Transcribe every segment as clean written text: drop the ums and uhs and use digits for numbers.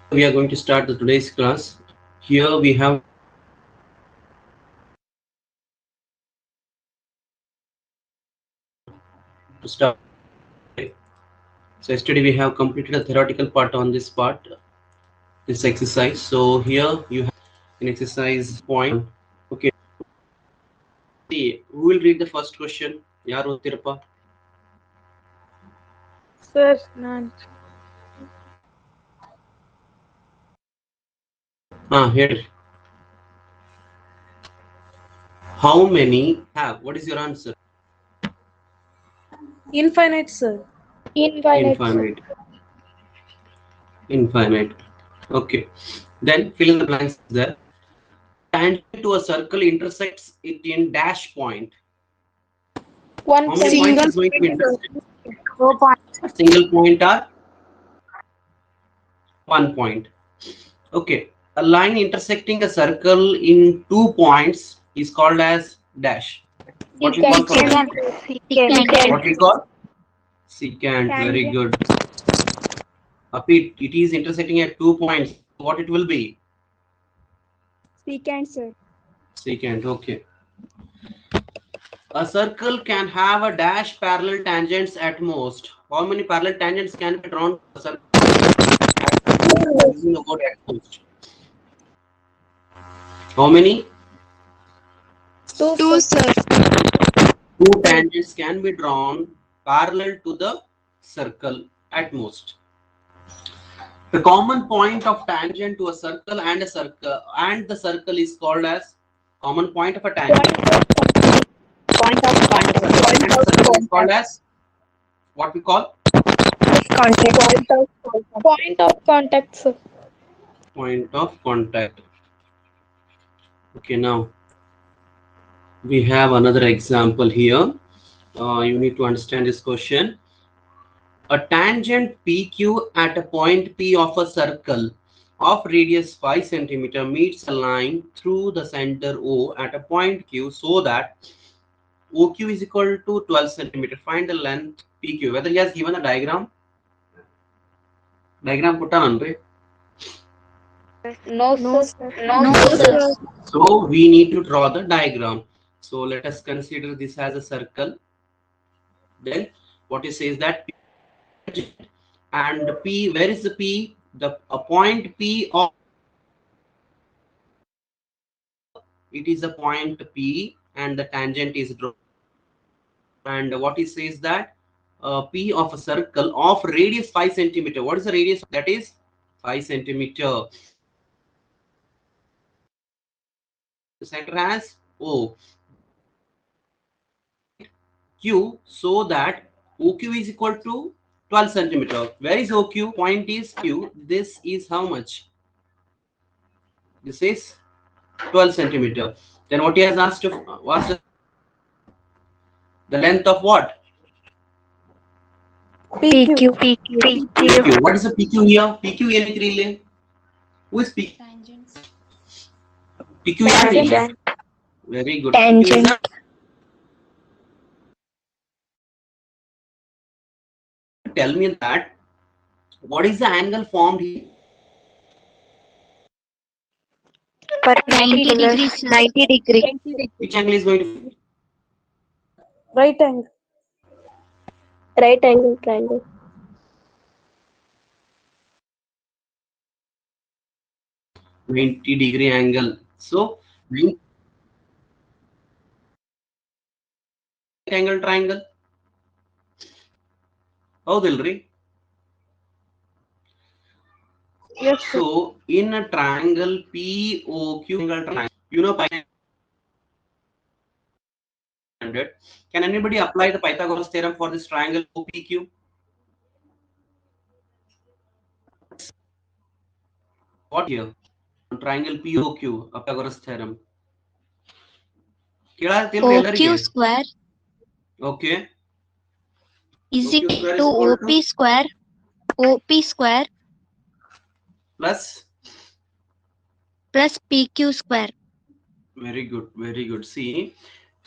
We are going to start the today's class. Here we have to start. So yesterday we have completed a theoretical part on this part, this exercise. So here you have an exercise point. Okay. See, who will read the first question? Yaru Tirpa. Sir, none. Here. How many have? What is your answer? Infinite, sir. Infinite, sir. Infinite. Infinite. Okay. Then fill in the blanks there. Tangent to a circle intersects it in dash point. One How many point. points Single is going to be point, sir. intersected? 4 points. A single point or 1 point. Okay. A line intersecting a circle in 2 points is called as dash. What we call for that? Secant. Secant. What we call? Secant. Very good. It is intersecting at 2 points. What it will be? Secant, sir. Secant. Okay. A circle can have a dash parallel tangents at most. How many parallel tangents can be drawn to a circle? Using the word at most. How many? Two, sir. Two tangents can be drawn parallel to the circle at most. The common point of tangent to a circle and the circle is called as common point of a tangent. Point of And a circle and a circle is called as what we call contact. Point of contact, sir. point of contact. Okay, now we have another example here. You need to understand this question. A tangent PQ at a point P of a circle of radius 5 centimeter meets a line through the center O at a point Q so that OQ is equal to 12 centimeter. Find the length PQ. Whether he has given a diagram. Diagram put on. No, sir. No, sir. So we need to draw the diagram. So let us consider this as a circle. Then what it says that and P, where is the P? The a point P of it is a point P and the tangent is drawn. And what it says that P of a circle of radius 5 centimeter. What is the radius? That is 5 centimeter. The center has O. Q so that OQ is equal to 12 centimeter. Where is OQ? Point is Q. This is how much? This is 12 centimeter. Then what he has asked of what's the length of what? PQ. PQ. What is the PQ here? PQ any who is PQ? PQ is very good. PQ is Tangent. tell me that what is the angle formed here? Perpendicular. 90 degree. Which angle is going to Right angle. Right angle triangle. 90-degree angle? So right angle triangle. How they'll read? Yes, sir. So in a triangle POQ angle triangle, you know Pythagoras. Can anybody apply the Pythagoras theorem for this triangle OPQ? What here? Triangle POQ, Pythagoras theorem. OQ square Okay. is OQ equal square to is equal to OP square. OP square plus. plus PQ square. Very good. Very good. See,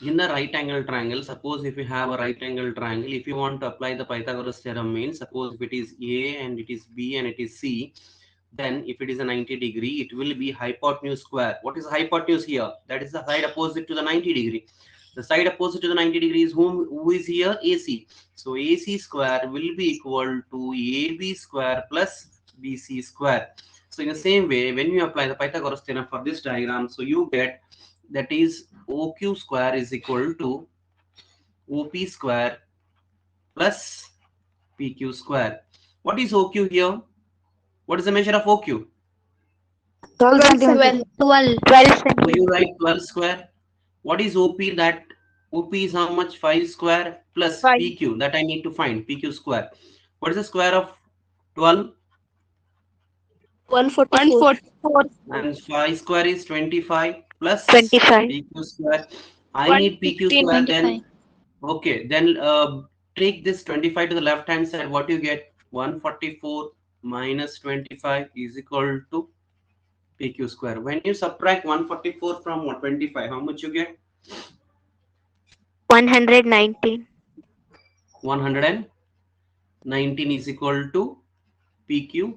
in the right angle triangle, suppose if you have a right angle triangle, if you want to apply the Pythagoras theorem means, suppose if it is A and it is B and it is C, then if it is a 90 degree, it will be hypotenuse square. What is hypotenuse here? That is the side opposite to the 90 degree. The side opposite to the 90 degree is who is here? AC. So AC square will be equal to AB square plus BC square. So in the same way, when you apply the Pythagoras theorem for this diagram, so you get that is OQ square is equal to OP square plus PQ square. What is OQ here? What is the measure of OQ? 12 centimeters. 12. 12 So centimeters. you write 12 square. What is OP? That OP is how much? 5 square plus 5. PQ that I need to find, PQ square. What is the square of 12? 144. And 5 square is 25 plus 25. PQ square. I need PQ square. Then okay, then take this 25 to the left hand side. What you get? 144 minus 25 is equal to PQ square. When you subtract 144 from 25, how much you get? 119. 119 is equal to PQ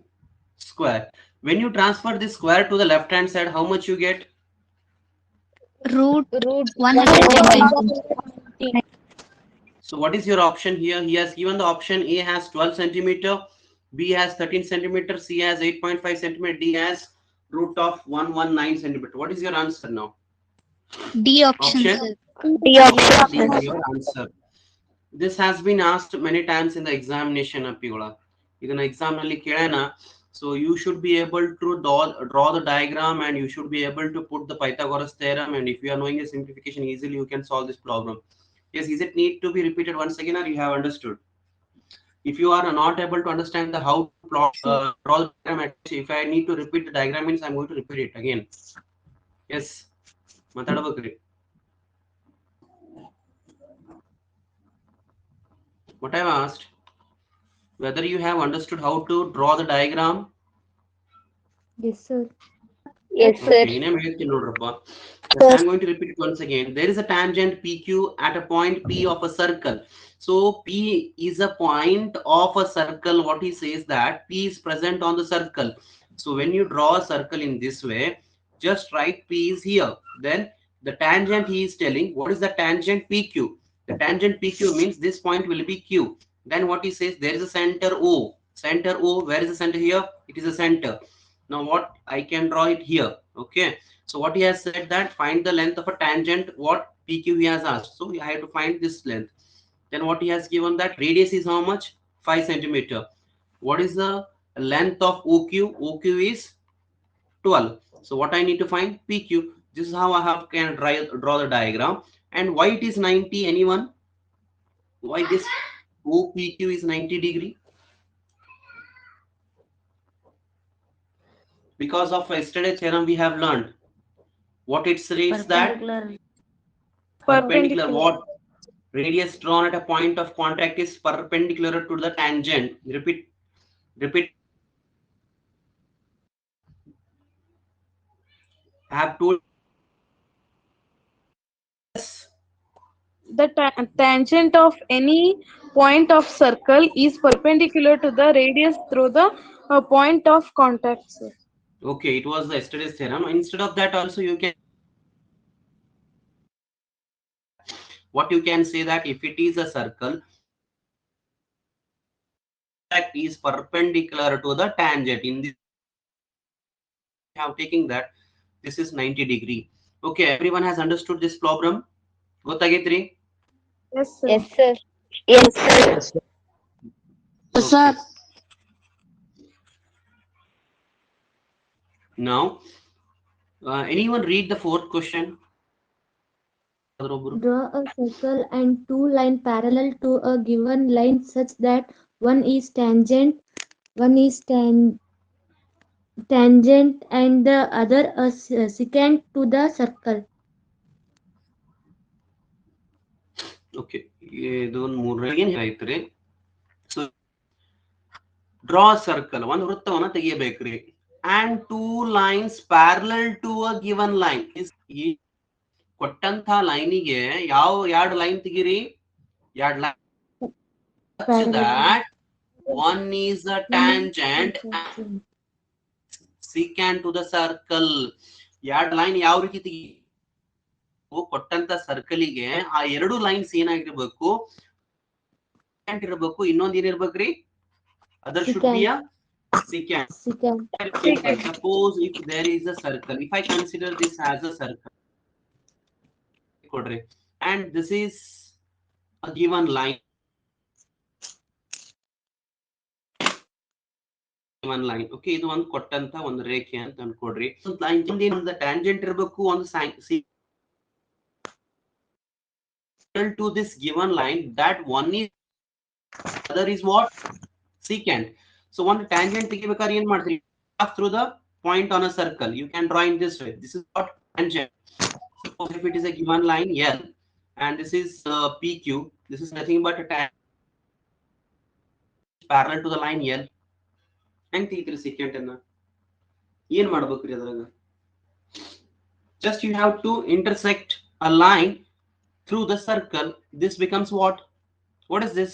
square. When you transfer this square to the left hand side, how much you get? Root 119. So what is your option here? He has given the option A has 12 centimeter, B has 13 centimeter, C has 8.5 centimeter, D has root of 119 centimeter. What is your answer now? D option. Option? Sir. D option. D is your answer. This has been asked many times in the examination. Even exam alli kelana. So you should be able to draw the diagram, and you should be able to put the Pythagoras theorem, and if you are knowing a simplification easily, you can solve this problem. Yes, is it need to be repeated once again, or you have understood? If you are not able to understand the how to plot draw the diagram, if I need to repeat the diagram, means I'm going to repeat it again. Yes, matadabakri. What I've asked, whether you have understood how to draw the diagram. Yes, sir. Yes, sir. Okay, yes, I'm going to repeat it once again. There is a tangent PQ at a point P of a circle. So P is a point of a circle. What he says that P is present on the circle. So when you draw a circle in this way, just write P is here. Then the tangent he is telling, what is the tangent PQ? The tangent PQ means this point will be Q. Then what he says, there is a center O. Center O, where is the center here? It is a center. Now what I can draw it here. Okay. So what he has said that find the length of a tangent, what PQ he has asked. So I have to find this length. Then what he has given that radius is how much? 5 centimeter. What is the length of OQ? OQ is 12. So what I need to find? PQ. This is how I have can draw the diagram. And why it is 90? Anyone? Why this OPQ is 90 degree? Because of yesterday's theorem we have learned. What it states that? Perpendicular. What? Radius drawn at a point of contact is perpendicular to the tangent. Repeat. I have told. The tangent of any point of circle is perpendicular to the radius through the point of contact, sir. Okay, it was yesterday's theorem. Instead of that, also you can. What you can say that if it is a circle, contact is perpendicular to the tangent. In this, we have taken that this is 90 degree. Okay, everyone has understood this problem. Gotagitri? Yes, sir. Yes, sir. Yes, sir. Yes, sir. Now, anyone read the fourth question? Draw a circle and two lines parallel to a given line such that one is tangent and the other a secant to the circle. Okay, so draw a circle. One ವೃತ್ತವನ್ನ ತೆಗೆಯಬೇಕ್ರಿ. And two lines parallel to a given line. ಈ ಕೊಟ್ಟಂತ ಲೈನಿಗೆ ಯಾವ ಎರಡು line ತೆಗಿರಿ? ಎರಡು line. Such that one is a tangent and secant to the circle. ಎರಡು line ಯಾವ ರೀತಿ ತೆಗಿ ಕೊಟ್ಟಂತ ಸರ್ಕಲ್ ಗೆ ಆ ಎರಡು ಲೈನ್ಸ್ ಏನಾಗಿರ್ಬೇಕು, ಇರಬೇಕು, ಇನ್ನೊಂದ್ ಏನಿರ್ಬೇಕ್ರಿ, other should be a secant. Suppose if there is a circle, if I consider this as a circle, and this is a given line, okay, ಇದು ಒಂದು ಕೊಟ್ಟಂತ ಒಂದು ರೇಖೆ ಅಂತ ಅನ್ಕೊಡ್ರಿ. ಒಂದು ಟ್ಯಾಂಜೆಂಟ್ ಇರಬೇಕು, ಒಂದು to this given line, that one is, other is what, secant. So ಒಂದು tangent ತೆಗಿಬೇಕಾದ್ರೆ ಏನ್ ಮಾಡ್ತೀರಿ, pass through the point on a circle. You can draw in this way. This is what tangent. Suppose if it is a given line L and this is PQ, this is nothing but a tangent parallel to the line L. ಹೆಂಗ್ ತೆಗಿತೀರಿ secant ಅನ್ನ, ಏನ್ ಮಾಡ್ಬೇಕ್ರಿ ಅದ್ರಾಗ? Just you have to intersect a line through the circle. This becomes what? What is this?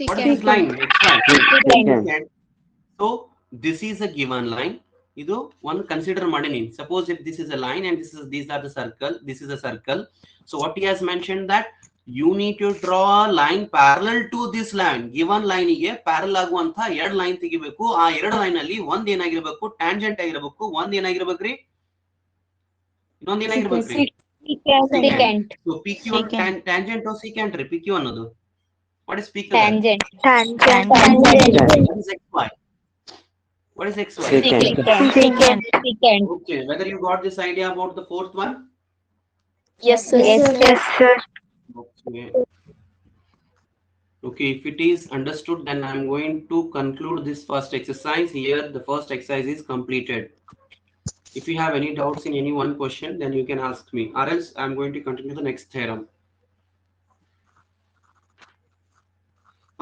What is this line? Secant. So this is a given line. Idu one consider madini. Suppose if this is a line and these are the circle, this is a circle. So what he has mentioned that you need to draw a line parallel to this line. Given line ಗೆ parallel ಆಗುವಂತ ಎರಡು line ತೆಗಿಬೇಕು. ಆ ಎರಡು line ಅಲ್ಲಿ ಒಂದ್ ಏನಾಗಿರಬೇಕು, tangent ಆಗಿರಬೇಕು, ಒಂದ್ ಏನಾಗಿರಬೇಕ್ರಿ, ಇನ್ನೊಂದ್ ಏನಾಗಿರಬೇಕ್ರಿ, Secant. So PQ tangent or secant ರೀ PQ ಅನ್ನೋದು. What is PQ? Tangent. What is XY? What is XY? Secant. Okay, whether you got this idea about the fourth one? Yes, sir. Yes, sir. Okay. Okay, if it is understood, then I'm going to conclude this first exercise. Here the first exercise is completed. If you have any doubts in any one question, then you can ask me, or else I'm going to continue the next theorem.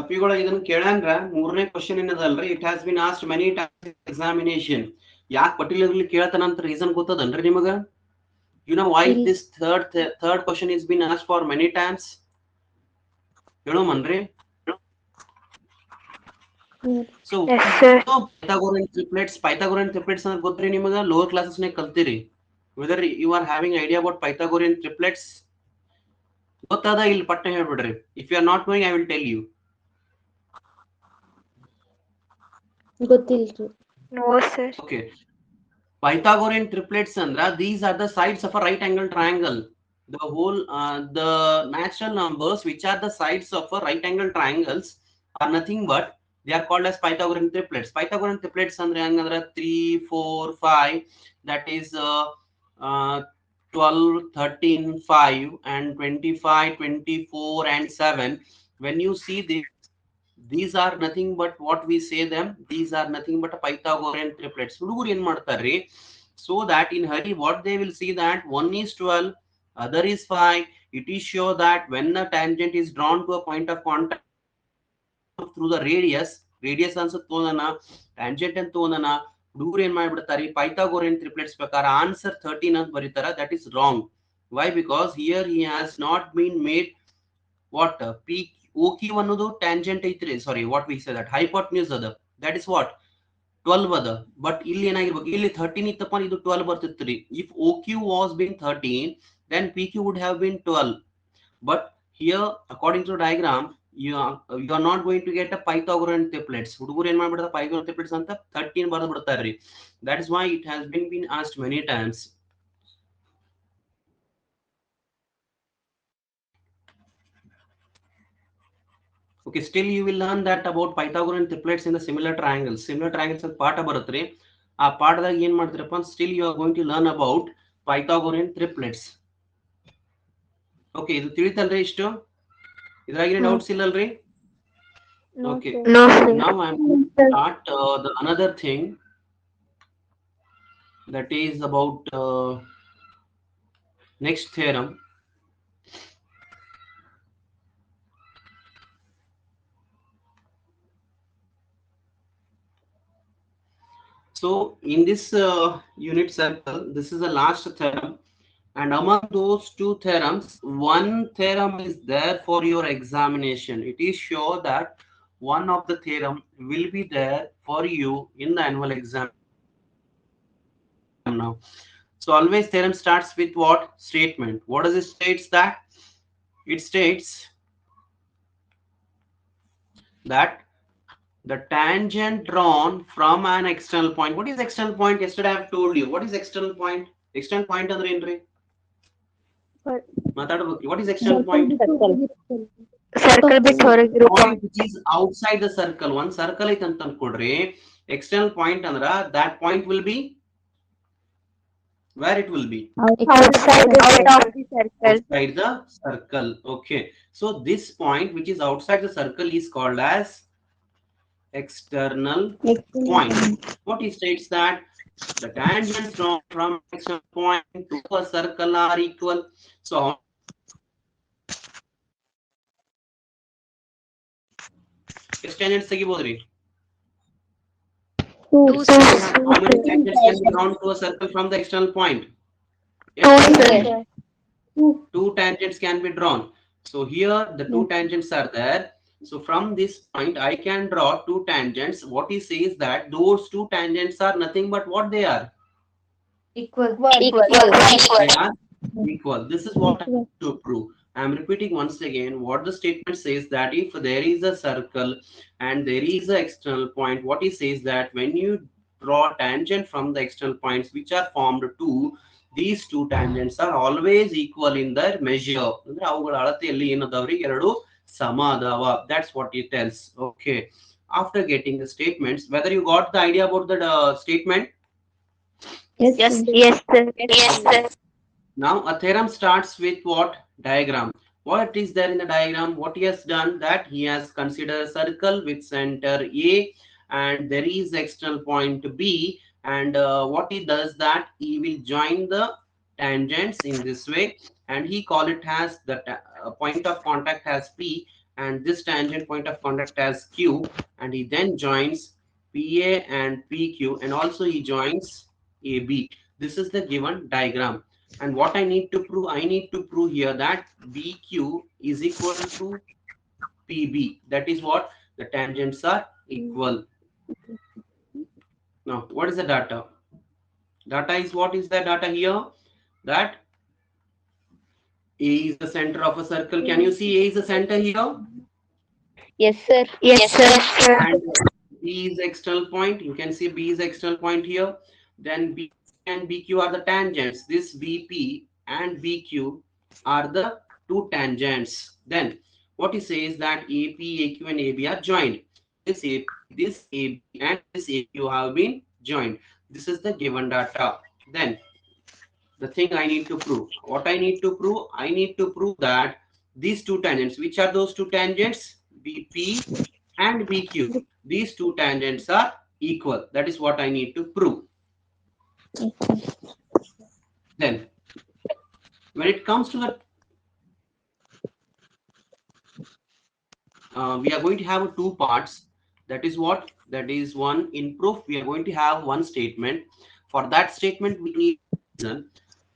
ಅಪ್ಪಿಗಳ ಇದನ್ನ ಕೇಳಂದ್ರ ಮೂರನೇ question ಏನದಲ್ರಿ, it has been asked many times examination. ಯಾಕೆ particularly ಕೇಳ್ತಾನಂತ reason ಗೊತ್ತದನ್ರಿ ನಿಮಗ? You know why this third question is been asked for many times? ಹೇಳೋಮನ್ರಿ. So Pythagorean triplets ಅಂತ ಗೊತ್ತ್ರಿ ನಿಮಗ? ಲೋವರ್ ಕ್ಲಾಸಸ್ ನೇ ಕಲ್ತಿರಿ. Whether you are having idea about Pythagorean triplets? ಗೊತ್ತಾದ ಇಲ್ಲಿ ಪಟ್ಟ ಹೇಳ್ಬಿಡ್ರಿ. If you are not knowing, I will tell you. ಗೊತ್ತಿಲ್ರಿ. No, sir. Okay, Pythagorean triplets andra, these are the sides of a right angle triangle. The whole the natural numbers which are the sides of a right angle triangles are nothing but they are called as Pythagorean triplets. Pythagorean triplets andre hangandra 3 4 5, that is 12 13 5 and 25 24 and 7. When you see this, these are nothing but what we say them, these are nothing but a Pythagorean triplets. ಹುಡುಗರು ಏನ್ ಮಾಡ್ತಾರ್ರಿ, so that in hurry what they will see that one is 12, other is 5. It is sure that when the tangent is drawn to a point of contact through the radius ಅನ್ಸ ತೋದನ, tangent ಅಂತ ತೋದನ, ಹುಡುಗರು ಏನ್ ಮಾಡ್ಬಿಡ್ತಾರೆ, Pythagorean triplets ಪ್ರಕಾರ answer 13 ಅಂತ ಬರೀತಾರ. That is wrong. Why? Because here he has not been made what OQ ಅನ್ನೋದು tangent ಐತ್ರಿ, sorry what we say that hypotenuse ಅದ, that is what 12 ಅದ. ಬಟ್ ಇಲ್ಲಿ ಏನಾಗಿರ್ಬೇಕು, ಇಲ್ಲಿ 13 ಇತ್ತಪ್ಪ, ಇದು 12 ಬರ್ತಿತ್ರಿ. If OQ was bin 13, then PQ would have been 12. But here according to diagram you are not going to get a Pythagorean triplets. ಹುಡುಗರು ಏನ್ ಮಾಡ್ಬಿಡ್ತಾರೆ, Pythagorean triplets ಅಂತ 13 ಬರೆದು ಬಿಡ್ತಾರ್ರಿ. That is why it has been asked many times. Okay, still you will learn that about Pythagorean triplets in the similar triangles. Similar triangles ಅಂತ ಪಾಠ ಬರುತ್ತ್ರಿ. ಆ ಪಾಠದಾಗ ಏನ್ ಮಾಡ್ತೀರಪ್ಪ, still you are going to learn about Pythagorean triplets. Okay, ಇದು ತಿಳಿತಲ್ರಿ ಇಷ್ಟು? ಇದ್ರಾಗಿನ doubts ಇಲ್ಲಲ್ರಿ? Okay. No, sir. Now I am going to start the another thing, that is about next theorem. So in this unit circle, this is the last theorem, and among those two theorems, one theorem is there for your examination. It is sure that one of the theorem will be there for you in the annual exam now. So always theorem starts with what? Statement. What does it states that? It states that the tangent drawn from an external point. What is external point? Yesterday I have told you. What is external point? External point ಅಂದ್ರೆ ಏನ್ರಿ? ಮಾತಾಡಬೇಕು. What is external point? Circle ಬಿಟ್ಟು ಹೊರಗಿರೋ Point which is outside the circle. One circle ಐತೆ ಅಂತ ಅನ್ಕೊಡ್ರಿ. External point ಅಂದ್ರ that point will be where it will be outside the circle. outside the circle. Okay, so this point which is outside the circle is called as external point. What it states that the tangents drawn from external point to a circle are equal. So ಎಷ್ಟು tangents ತೆಗಿಬೋದ್ರಿ? Two, sir. How many tangents can be drawn to a circle from the external point? Two tangents can be drawn. So here the two tangents are there. So from this point I can draw two tangents. What he says that those two tangents are nothing but what they are? Equal. They are equal. This is what I have to prove. I am repeating once again what the statement says, that if there is a circle and there is an external point, what he says that when you draw tangent from the external points which are formed to these two tangents are always equal in their measure. ಅಂದ್ರೆ ಅವುಗಳ ಅಳತೆಯಲ್ಲಿ ಏನದವ್ರಿ ಎರಡು ಸಮ ಅದಾವ. That's what it tells. Okay, after getting the statements, whether you got the idea about the statement? Yes, sir. Now a theorem starts with what? Diagram. What is there in the diagram? What he has done, that he has considered a circle with center A and there is external point B, and what he does that he will join the tangents in this way, and he call it as the point of contact as P and this tangent point of contact as Q, and he then joins PA and PQ, and also he joins AB. This is the given diagram. And what I need to prove? I need to prove here that BQ is equal to PB. That is what? The tangents are equal. Now, what is the data? Data is, what is the data here? That A is the center of a circle. Can you see A is the center here? Yes, sir. And B is external point. You can see B is external point here. Then B and BQ are the tangents. This BP and BQ are the two tangents. Then what he says that AP, AQ and AB are joined. This AP, this AB and this AQ have been joined. This is the given data. Then the thing I need to prove. What I need to prove? I need to prove that these two tangents, which are those two tangents? BP and BQ. These two tangents are equal. That is what I need to prove. Then when it comes to the we are going to have two parts. That is what? That is one in proof. We are going to have one statement. For that statement we need reason.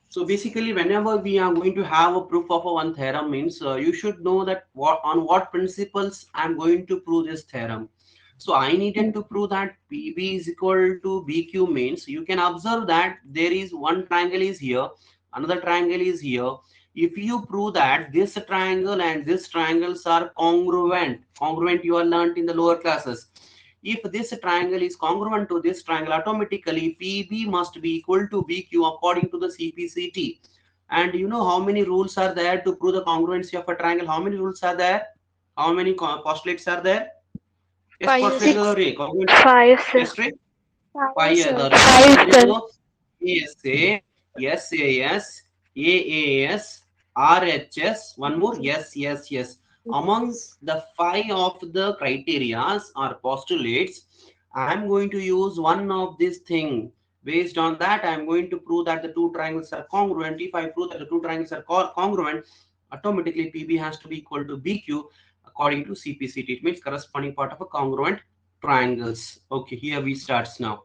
So basically whenever we are going to have a proof of a one theorem means you should know that on what principles I am going to prove this theorem. So I needed to prove that PB is equal to BQ means you can observe that there is one triangle is here, another triangle is here. If you prove that this triangle and this triangles are congruent you are learnt in the lower classes. If this triangle is congruent to this triangle, automatically PB must be equal to BQ according to the CPCT. And you know how many rules are there to prove the congruency of a triangle? How many rules are there? How many postulates are there? Yes, 5, postulates 6. are there. 5, sir. Yes, right? 5 are there. 5, sir. ASA, SAS, AAS, RHS, one more, yes. Among the 5 of the criterias or postulates, I am going to use one of this thing. Based on that, I am going to prove that the two triangles are congruent. If I prove that the two triangles are congruent, automatically PB has to be equal to BQ according to CPCT. It means corresponding part of a congruent triangles. Okay, here we starts now.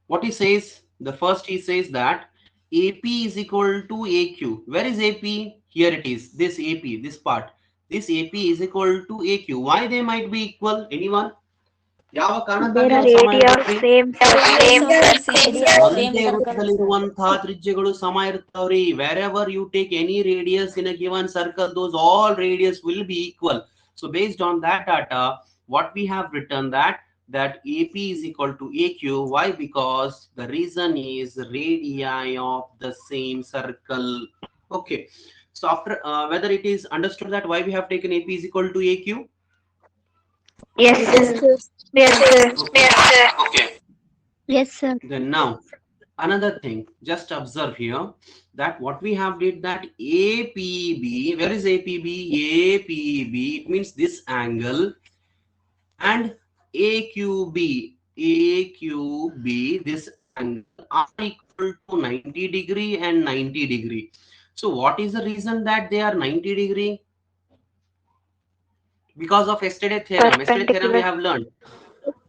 What he says, the first he says that AP is equal to AQ. Where is AP? Here it is. This AP, this part. this AP is equal to AQ. Why they might be equal? Anyone? ಯಾವ There ಕಾರಣಕ್ಕಾಗಿ are ಅವು ಸಮ radius ಇರ್ತಾವ್ರಿ? same ಒಂದೇ ವೃತ್ತದಲ್ಲಿರುವಂತಹ ತ್ರಿಜ್ಯಗಳು ಸಮ ಇರ್ತಾವ್ರಿ. Wherever you take any radius in a given circle, those all radius will be equal. So based on that data, what we have written that AP is equal to AQ. Why? Because the reason is radii of the same circle. Okay. So after whether it is understood that why we have taken AP is equal to AQ? Yes, sir. Yes, sir. Okay. Yes, sir. Then now another thing, just observe here that what we have did that APB, where is APB? APB, it means this angle, and AQB, AQB, this angle are equal to 90 degree and 90 degree. So what is the reason that they are 90 degree? Because of yesterday theorem. Yesterday theorem we have learned.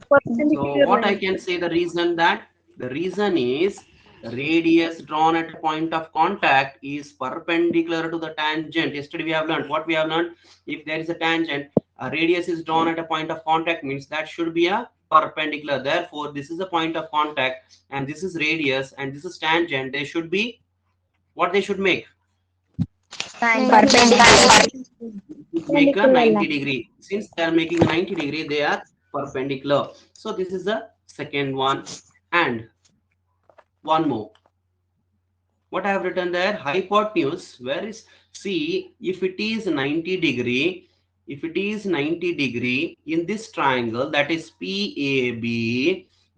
So what I can say the reason that the reason is radius drawn at a point of contact is perpendicular to the tangent. Yesterday we have learned what we have learned. If there is a tangent, a radius is drawn at a point of contact means that should be a perpendicular. Therefore, this is a point of contact and this is radius and this is tangent. They should be what they should make. Make a 90 degree. Since they are making a 90 degree, they are perpendicular. So this is the second one. And one more. What I have written there, hypotenuse, where is, see, if it is 90 degree, if it is 90 degree in this triangle, that is PAB,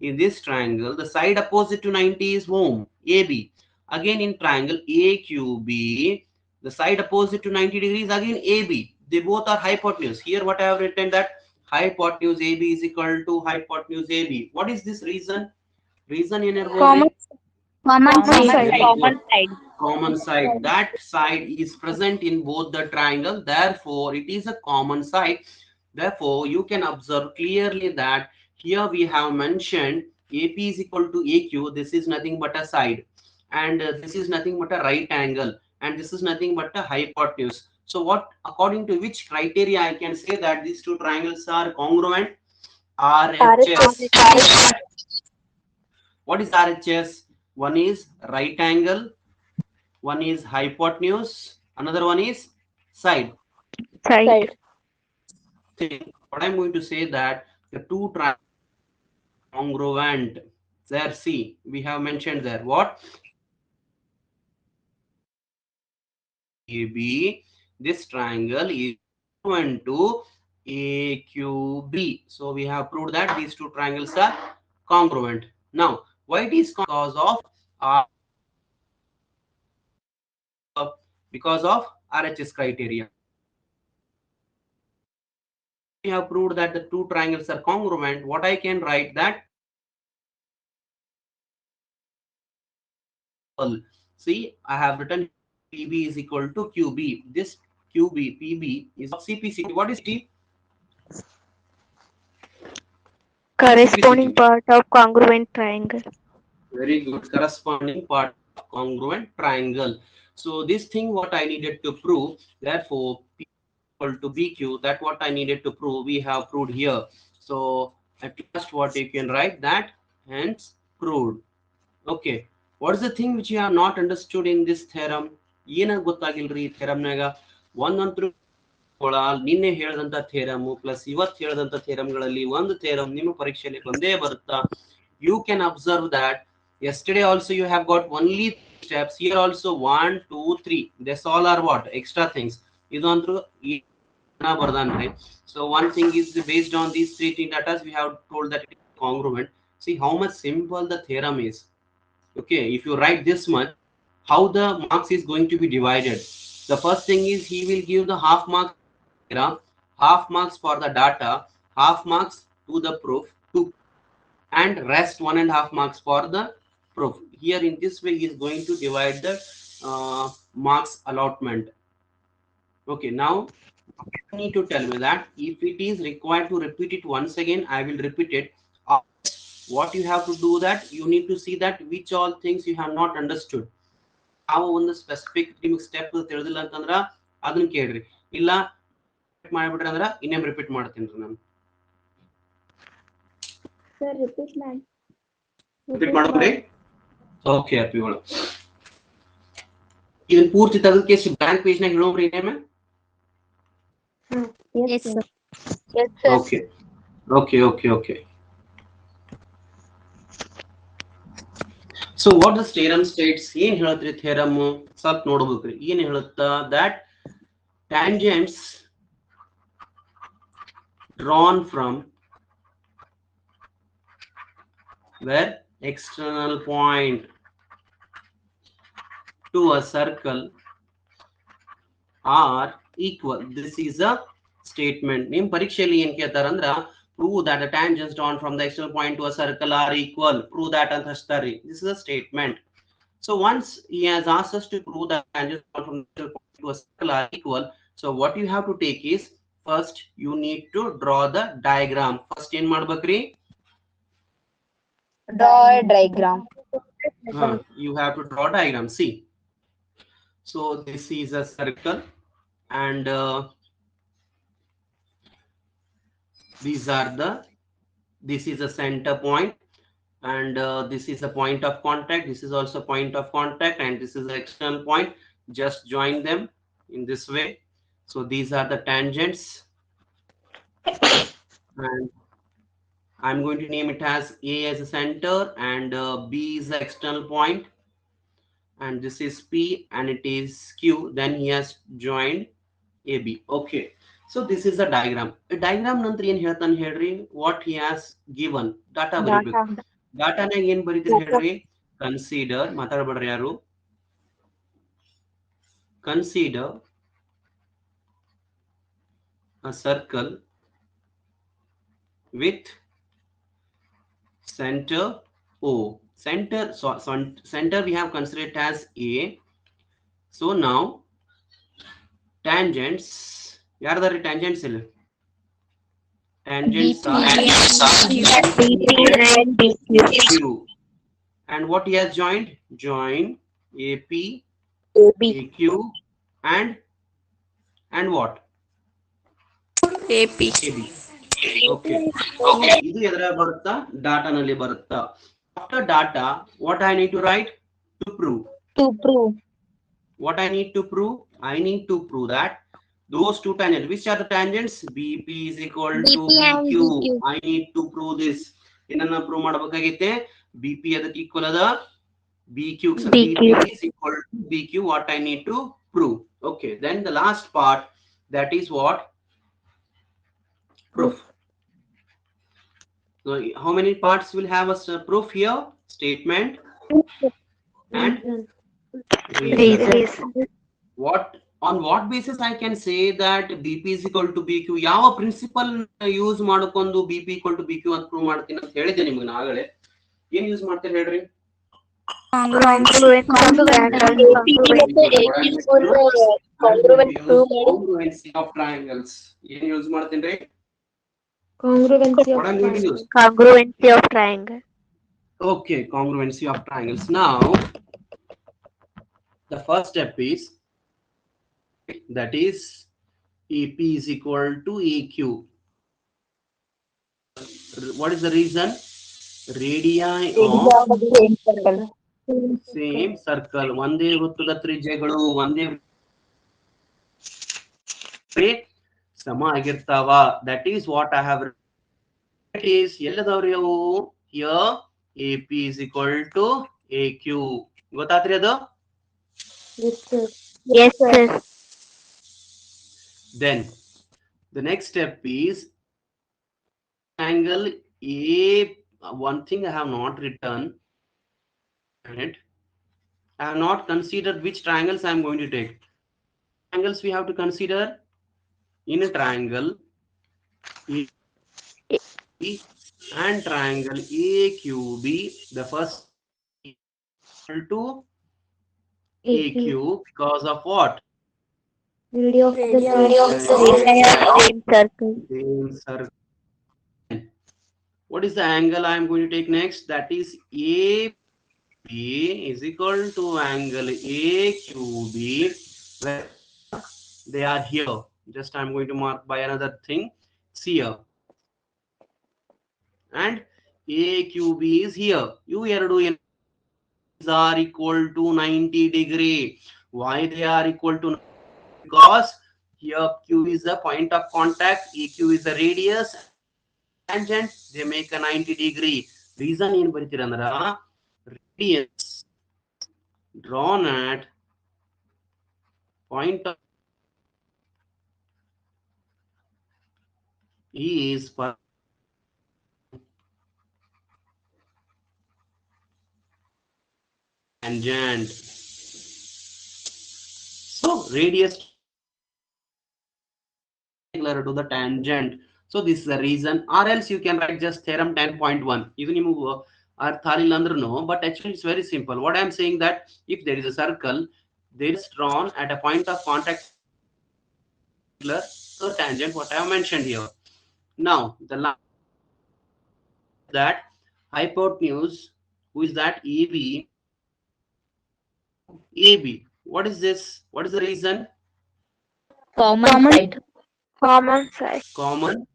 in this triangle, the side opposite to 90 is whom? AB. Again in triangle AQB, the side opposite to 90 degrees again AB. They both are hypotenuse. Here what I have written that hypotenuse AB is equal to hypotenuse AB. What is this reason? Reason in a Common Side. common side. That side is present in both the triangle. Therefore, it is a common side. Therefore, you can observe clearly that here we have mentioned AP is equal to AQ. This is nothing but a side. And this is nothing but a right angle. And this is nothing but a hypotenuse. So what, according to which criteria I can say that these two triangles are congruent? RHS. What is RHS? One is right angle, one is hypotenuse, another one is side. What I'm going to say that the two triangles congruent. There, see, we have mentioned there what? AB, this triangle is congruent to AQB. So we have proved that these two triangles are congruent. Now, why it is? Because of RHS criteria. We have proved that the two triangles are congruent. What I can write that? See, I have written PB is equal to QB. This QB, PB is of CPC. What is T? Corresponding part of congruent triangle. Very good. Corresponding part of congruent triangle. So this thing what I needed to prove. Therefore, P equal to BQ. That what I needed to prove. We have proved here. So at last what you can write that hence proved. Okay. What is the thing which you have not understood in this theorem? ಏನ ಗೊತ್ತಾಗಿಲ್ರಿ ಈ ಥಿಯರಮ್ನಾಗ? ಒಂದಂತೂ ನಿನ್ನೆ ಹೇಳಿದಂತ theorem plus ಇವತ್ತು ಹೇಳಿದಂತ ಥಿಯರಮ್ಗಳಲ್ಲಿ ಒಂದು theorem ನಿಮ್ಮ ಪರೀಕ್ಷೆಯಲ್ಲಿ ಬಂದೇ ಬರುತ್ತಾ? You can observe that yesterday also you have got only steps. Here also 1, 2, 3. This all are what? Extra things. So one thing is based on these three data we have told that it is congruent. See how much simple the theorem is. Okay, if you write this much, how the marks is going to be divided? The first thing is he will give the half marks, half marks for the data, half marks to the proof, and rest 1.5 marks for the proof. Here in this way he is going to divide the marks allotment. Okay, now you need to tell me that if it is required to repeat it once again, I will repeat it. What you have to do that you need to see that which all things you have not understood. How one specific step ತಿಳಿದಿಲ್ಲ ಅಂತಂದ್ರ ಅದನ್ನ ಕೇಳ್ರಿ. ಇಲ್ಲ ಮಾಡ್ಬಿಟ್ರೆ ಅಂದ್ರೆ ಇನ್ನೇಮ್ repeat ಮಾಡ್ತೀನಿ ನಾನು. Sir, repeat, ma'am. Repeat ಮಾಡ್ಬೇಕ್ರಿ? ಓಕೆ ಅಪ್ಪಿಗಳು. ಇದನ್ನ ಪೂರ್ತಿ ತೆಗೆದ ಕೇಸಿ ಬ್ಲಾಂಕ್ ಪೇಜ್ ನಾಗ ಇಡೋಮ್ರಿ name. Yes, sir. Yes, sir. Okay okay okay okay. So what this theorem states, ಏನ್ ಹೇಳತ್ರಿ ಥಿಯರಮ್ ಸ್ವಲ್ಪ ನೋಡ್ಬೇಕ್ರಿ. ಏನ್ ಹೇಳುತ್ತ that tangents drawn from where external point to a circle are equal. This is a statement. ನಿಮ್ ಪರೀಕ್ಷೆಯಲ್ಲಿ ಏನ್ ಕೇಳ್ತಾರಂದ್ರ prove that the tangents drawn from the external point to a circle are equal. Prove that ಅಂತ ಹಚ್ತಾರ್ರಿ. This is a statement. So once he has asked us to prove that tangents drawn from the external point to a circle are equal, so what you have to take is first you need to draw the diagram. First ಏನ್ ಮಾಡ್ಬೇಕ್ರಿ? Draw a diagram. You have to draw a diagram. See, so this is a circle and this is a center point and this is a point of contact. This is also point of contact and this is the external point. Just join them in this way. So these are the tangents and I'm going to name it as A as a center and B is the external point and this is P and it is Q. Then he has joined AB. Okay, so this is the diagram. A diagram ನಂತರ ಏನ್ ಹೇಳ್ತಾನೆ ಹೇಳ್ರಿ? What he has given data ಬರಿಬೇಕು. Data ನಾಗ ಏನ್ ಬರೀತೀರಿ ಹೇಳ್ರಿ? Consider, ಮಾತಾಡಬೇಡ್ರಿ ಯಾರು. Consider a circle with center O. Center we have considered as A. So now tangents, ಯಾರ್ದಾರಿ tangents ಇಲ್ಲ? Tangents are Q. And what he has joined? Join AP, AQ and what? AP. Okay. ಇದು ಎದರ ಬರುತ್ತಾ? Data ನಲ್ಲಿ ಬರುತ್ತಾ? After data, what I need to write? To prove. What I need to prove? I need to prove that those two tangents. Which are the tangents? BP is equal to BQ. I need to prove this. ಏನನ್ನ prove ಮಾಡಬೇಕಾಗೈತೆ? BP ಅದಕ್ಕೆ equal ಅದ BQ. So BP is equal to BQ. What I need to prove? Okay. Then the last part, that is what? Proof. So how many parts will have a proof here? Statement and reason. On what basis I can say that BP is equal to BQ? ಯಾವ principal use ಮಾಡ್ಕೊಂಡು BP equal to BQ ಅಂತ prove ಮಾಡ್ತೀನಿ ಅಂತ ಹೇಳಿದೆ ನಿಮಗೆ ನಾಗಲೇ. ಏನ್ use ಮಾಡ್ತೀರಿ ಹೇಳ್ರಿ? Congruency of triangles. ಏನ್ ಯೂಸ್ ಮಾಡ್ತೀನಿ? Congruency of triangle. Okay, congruency of triangles. Now the first step is, that is AP is equal to AQ. What is the reason? Radii of same circle. ಒಂದೇ ವೃತ್ತದ ತ್ರಿಜ್ಯಗಳು ಒಂದೇ ಸಮ ಆಗಿರ್ತಾವ. That is what I have. That is ಎಲ್ಲದವ್ರಿ ಅವು? Here AP is equal to AQ. ಗೊತ್ತಾತ್ರಿ ಅದು? Yes, sir. Then the next step is angle A. One thing I have not written it. I have not considered which triangles I am going to take. Triangles we have to consider in a triangle E and triangle AQB. The first equal to AQ because of what? Radius of the Same circle. Same circle. What is the angle I am going to take next? That is AB is equal to angle AQB, where they are here. Just I'm going to mark by another thing. See here. And AQB is here. You here are equal to 90 degree. Why they are equal to? Because here Q is the point of contact, EQ is the radius, tangent, they make a 90 degree. Reason in Baritirandra, radius drawn at point of is per tangent. So radius to the tangent. So this is the reason, or else you can write just theorem 10.1. Even you are no, but actually it's very simple. What I am saying that if there is a circle, there is drawn at a point of contact the tangent what I have mentioned here. Now the last that hypotenuse, who is that? AB. AB. What is this? What is the reason? Common side. Common side. Common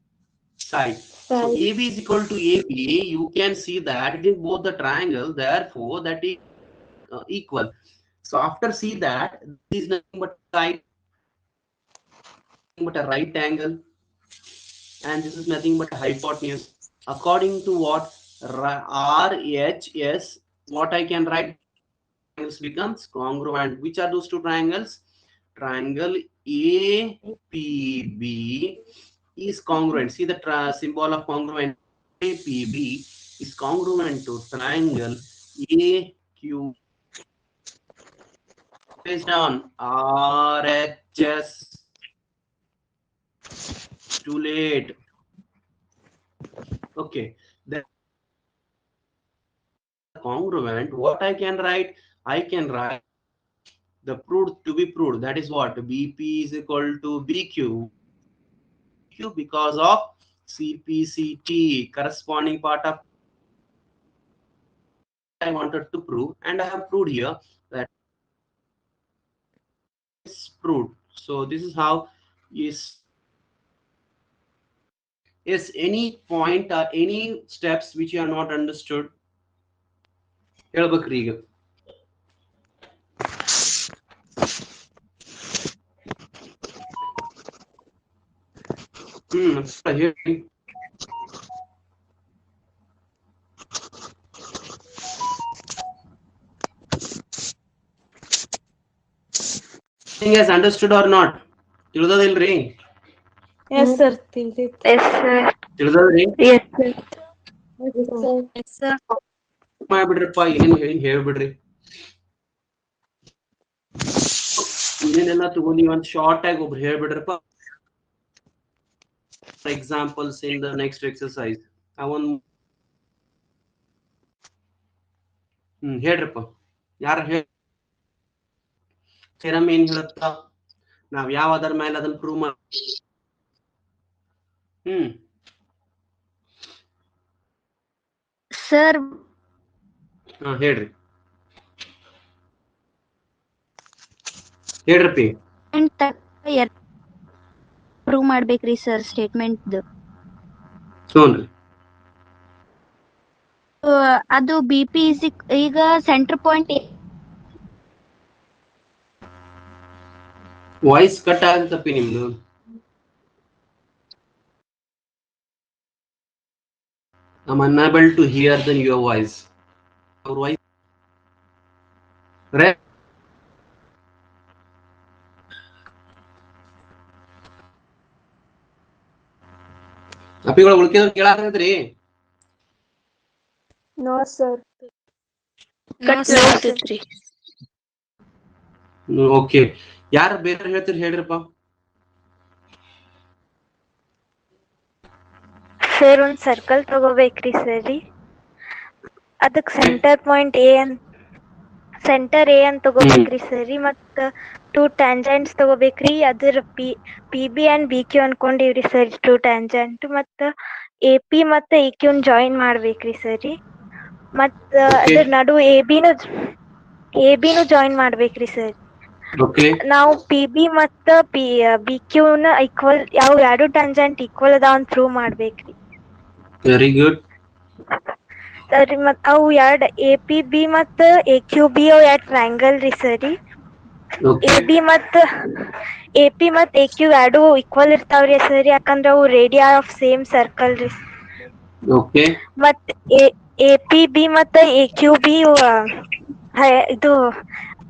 side. So AB is equal to AB. You can see that it is both the triangle. Therefore, that is equal. So after see that, this is nothing but side, but a right angle, and this is nothing but a hypotenuse. According to what RHS, what I can write becomes congruent. Which are those two triangles? Triangle APB is congruent. See the symbol of congruent. APB is congruent to triangle AQ based on RHS. Too late. Okay. Then congruent. What I can write? I can write the proved to be proved. That is what BP is equal to BQ. BQ because of CPCT, corresponding part of I wanted to prove, and I have proved here that it's proved. So this is how is any point or any steps which you are not understood. ಹೇಳ್ಬೇಕ್ರಿ ಈಗ ಹೇಳಿ has understood or not? ತಿಳಿದದಿಲ್ರಿ? Yes, sir. Yes, sir. ತಿಳಿದದ್ರಿ? Yes, sir. Yes, sir. ಮಾಡ್ಬಿಡ್ರಪ್ಪ ಏನ್ ಹೇಳ್ಬಿಡ್ರಿ. ಏನೆಲ್ಲ ತಗೊಂಡಿ ಒಂದ್ short ಆಗಿ ಒಬ್ರು ಹೇಳ್ಬಿಡ್ರಪ್ಪ. Examples in the next exercise. I want ಹೇಳ್ರಪ್ಪ ಯಾರ ಹೇಳ ಥಿಯರಮ್ ಏನ್ ಹೇಳುತ್ತಾ ನಾವ್ ಯಾವ ಅದರ ಮೇಲೆ ಅದನ್ನ ಪ್ರೂವ್ ಮಾಡಿ Sir, ಹೇಳ್ರಿ ಹೇಳ್ರಪ್ಪಿ ಪ್ರೂವ್ ಮಾಡ್ಬೇಕ್ರಿ ಸರ್ ಸ್ಟೇಟ್ಮೆಂಟ್ ಹ್ಞೂನ್ರಿ ಅದು BP ಈಗ ಸೆಂಟರ್ ಪಾಯಿಂಟ್ ವಾಯ್ಸ್ ಕಟ್ ಆಗುತ್ತಪ್ಪಿ ನಿಮ್ದು. I'm unable to hear your voice. Your voice. Right. ಅಪ್ಪಿಗಳು ಉಳ್ಕಿದ್ರು ಕೇಳಾಕತ್ರಿ? no, sir. Okay ಯಾರು ಬೇರೆ ಹೇಳ್ತೀರಿ ಹೇಳ್ರಿಪ್ಪ. ಸರ್ ಒಂದ್ ಸರ್ಕಲ್ ತಗೋಬೇಕ್ರಿ ಸರಿ ಅದಕ್ ಸೆಂಟರ್ ಪಾಯಿಂಟ್ ಸೆಂಟರ್ ಎ ಅಂತ ತಗೋಬೇಕ್ರಿ ಸರಿ ಮತ್ತ 2 ಟ್ಯಾಂಜೆಂಟ್ಸ್ ತಗೋಬೇಕ್ರಿ ಅದ್ರ PB ಅಂಡ್ BQ ಅನ್ಕೊಂಡಿವ್ರಿ ಸರ್ 2 ಟ್ಯಾಂಜೆಂಟ್ ಮತ್ತ AP ಮತ್ತ EQ ಜಾಯಿನ್ ಮಾಡ್ಬೇಕ್ರಿ ಸರಿ ಮತ್ತ ಅದ್ರ ನಡು AB ನು ಜಾಯಿನ್ ಮಾಡ್ಬೇಕ್ರಿ ಸರ್ Okay. ನಾವು PB ಮತ್ತ BQ ನ ಈಕ್ವಲ್ ಯಾವ ಎರಡು ಟ್ಯಾಂಜೆಂಟ್ ಈಕ್ವಲ್ ಅದಾವ ಅಂತ ಪ್ರೂವ್ ಮಾಡ್ಬೇಕ್ರಿ. Very good. ಸರಿ ಮತ್ ಅವು ಎರಡು APB ಮತ್ತ AQB ಅವು ಎರಡು ಟ್ರಯಾಂಗಲ್ ರೀ ಸರಿ. Okay. AB ಮತ್ತ AP ಮತ್ತ AQ ಎರಡು ಈಕ್ವಲ್ ಇರ್ತಾವ್ರಿ ಸರಿ, ಯಾಕಂದ್ರ ಅವು ರೇಡಿಯಾ ಆಫ್ ಸೇಮ್ ಸರ್ಕಲ್ ರೀ. Okay. ಮತ್ APB ಮತ್ತ AQB ಇದು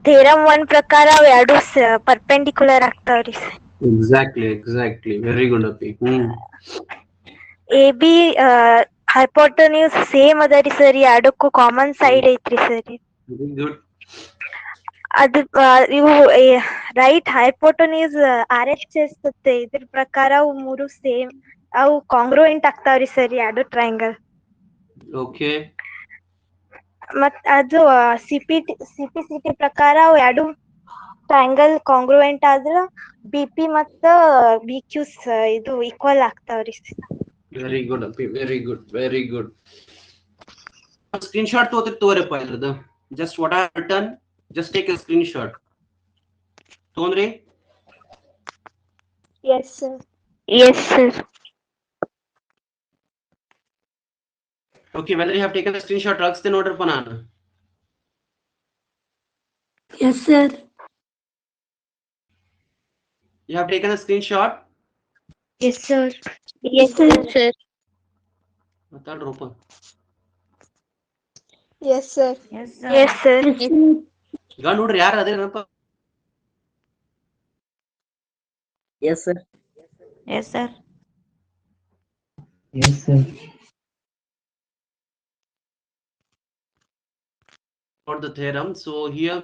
ಥೇರಮ್ 1 ಪ್ರಕಾರ ಅವು ಎರಡು ಪರ್ಪೆಂಡಿಕ್ಯುಲರ್ ಆಗ್ತಾವ್ರಿ. Exactly. Very good, Api. AB hypotenuse same ಅದ ರೀ ಸರಿ, ಎರಡಕ್ಕೂ ಕಾಮನ್ ಸೈಡ್ ಐತ್ರಿ ಸರಿ. Very good. ಅದು ಇವು ರೈಟ್ ಹೈಪೋಟನ್ಯೂಸ್ RHS ಇದ್ರ ಪ್ರಕಾರ ಅವು ಮೂರು ಸೇಮ್, ಅವು ಕಾಂಗ್ರುಯೆಂಟ್ ಆಗ್ತಾವ್ರಿ ಸರಿ ಎರಡು ಟ್ರಯಾಂಗಲ್. Okay. ಮತ್ ಅದು CPCT ಪ್ರಕಾರ ಅವು ಎರಡು ಟ್ರಯಾಂಗಲ್ ಕಾಂಗ್ರುಯೆಂಟ್ ಆದ್ರ BP ಮತ್ತ BQ ಇದು ಈಕ್ವಲ್ ಆಗ್ತಾವ್ರಿ. Very good, Api. Very good. Screenshot ತೋರಪ್ಪ ಇದ್ರದ್ದು. Just what I have written, just take a screenshot. ತೊಂದ್ರಿ? Yes sir. Okay, whether you have taken the screenshot, drugs the note ನಾನು. Yes, sir. You have taken a screenshot? Yes, sir. Yes sir. ಮಾತಾಡ್ರಪ್ಪ. Yes sir. Yes sir. ಈಗ ನೋಡ್ರಿ ಯಾರು ಅದೇನಪ್ಪ? Yes, sir. Yes sir. Yes, sir. For the theorem, so here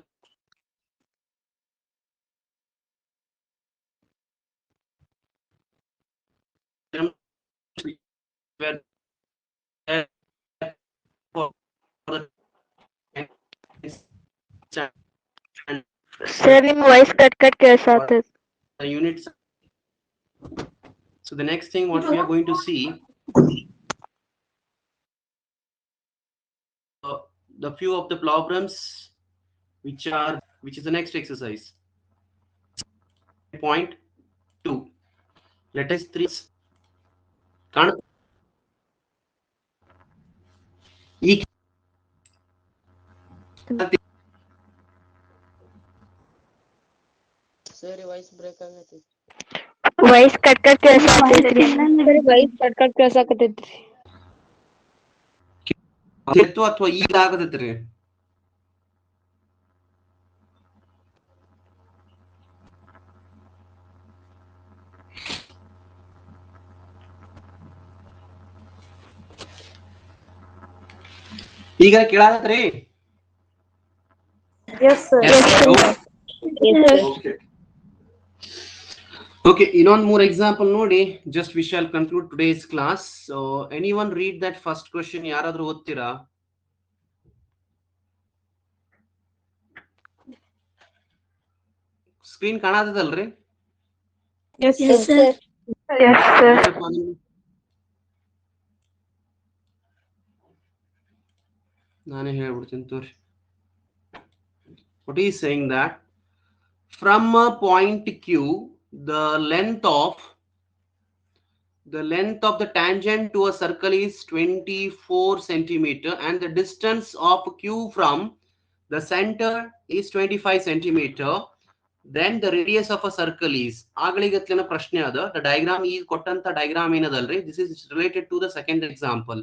Sir, ನಿಮ್ಮ voice cut ಕೇಳಿಸಾತದ. the units. So the next thing what we are going to see, the few of the problems which is the next exercise. Point 2. Let us 3. Sir, voice break ಆಗೈತಿ. Voice cut ಕೇಳಿಸಾತೈತ್ರಿ. Voice cut ಕೇಳ್ಸಾಕತೈತ್ರಿ. ಅಥವಾ ಈಗ ಆಗತೈತ್ರಿ? ಈಗ ಕೇಳಾಕತ್ರಿ? Yes sir. Okay, ಇನ್ನೊಂದು ಮೂರು example ನೋಡಿ, just we shall conclude today's class. So anyone read that first question? ಯಾರಾದ್ರೂ ಓದ್ತೀರಾ? Screen ಕಾಣತದಲ್ರಿ? Yes Yes, sir. sir. Yes sir. ನಾನೇ ಹೇಳ್ಬಿಡ್ತೀನಿ ತೋರಿ. What is saying that from a point Q, the length of the tangent to a circle is 24 centimeter and the distance of Q from the center is 25 centimeter. Then the radius of a circle is, ಆಗಲಿಗತ್ಲಿನ ಪ್ರಶ್ನೆ ಅದ. The diagram is ಕೊಟ್ಟಂತ diagram ಏನದಲ್ರಿ, this is related to the second example.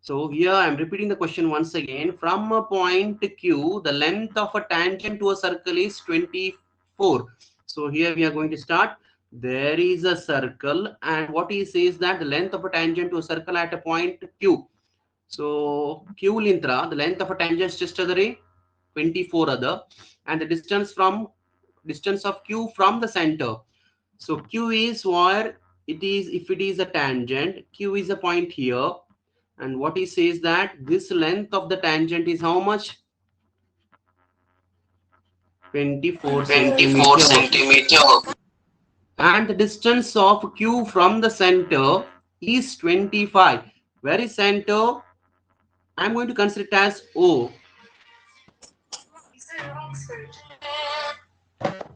So here I am repeating the question once again. From a point Q, the length of a tangent to a circle is 24. So here we are going to start. There is a circle and what he says that the length of a tangent to a circle at a point Q. So Q lintra, the length of a tangent is just other 24 other, and the distance of Q from the center. So Q is where it is, if it is a tangent, Q is a point here. And what he says that this length of the tangent is how much? 24 centimeter. And the distance of Q from the center is 25. Where is center? I'm going to consider it as O.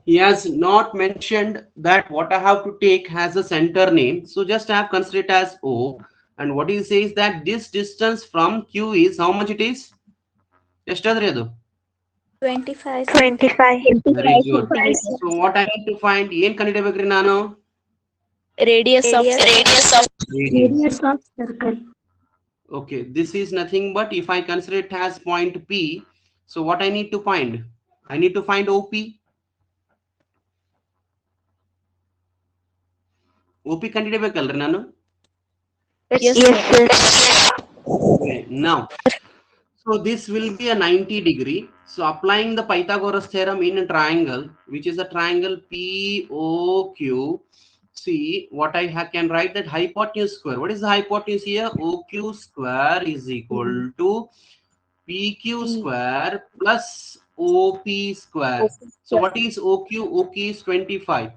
he has not mentioned that what I have to take has a center name. So just I have considered it as O. And what he says that this distance from Q is how much it is? ಎಷ್ಟಾದ್ರಿ ಅದು? 25. 25. Very good. So what I need to find ಏನ್ ಕಂಡುಹಿಡಿಯಬೇಕ್ರಿ ನಾನು? Radius of Radius. Radius of circle. Okay, this is nothing but if I consider it as point P, so what I need to find? I need to find OP. OP ಕಂಡುಹಿಡಿಯಬೇಕಲ್ರಿ ನಾನು? Yes, sir. Okay, now, so this will be a 90 degree. So applying the Pythagoras theorem in a triangle, which is a triangle POQ, see what I can write that hypotenuse square. What is the hypotenuse here? OQ square is equal to PQ square plus OP square. So what is OQ? OQ is 25.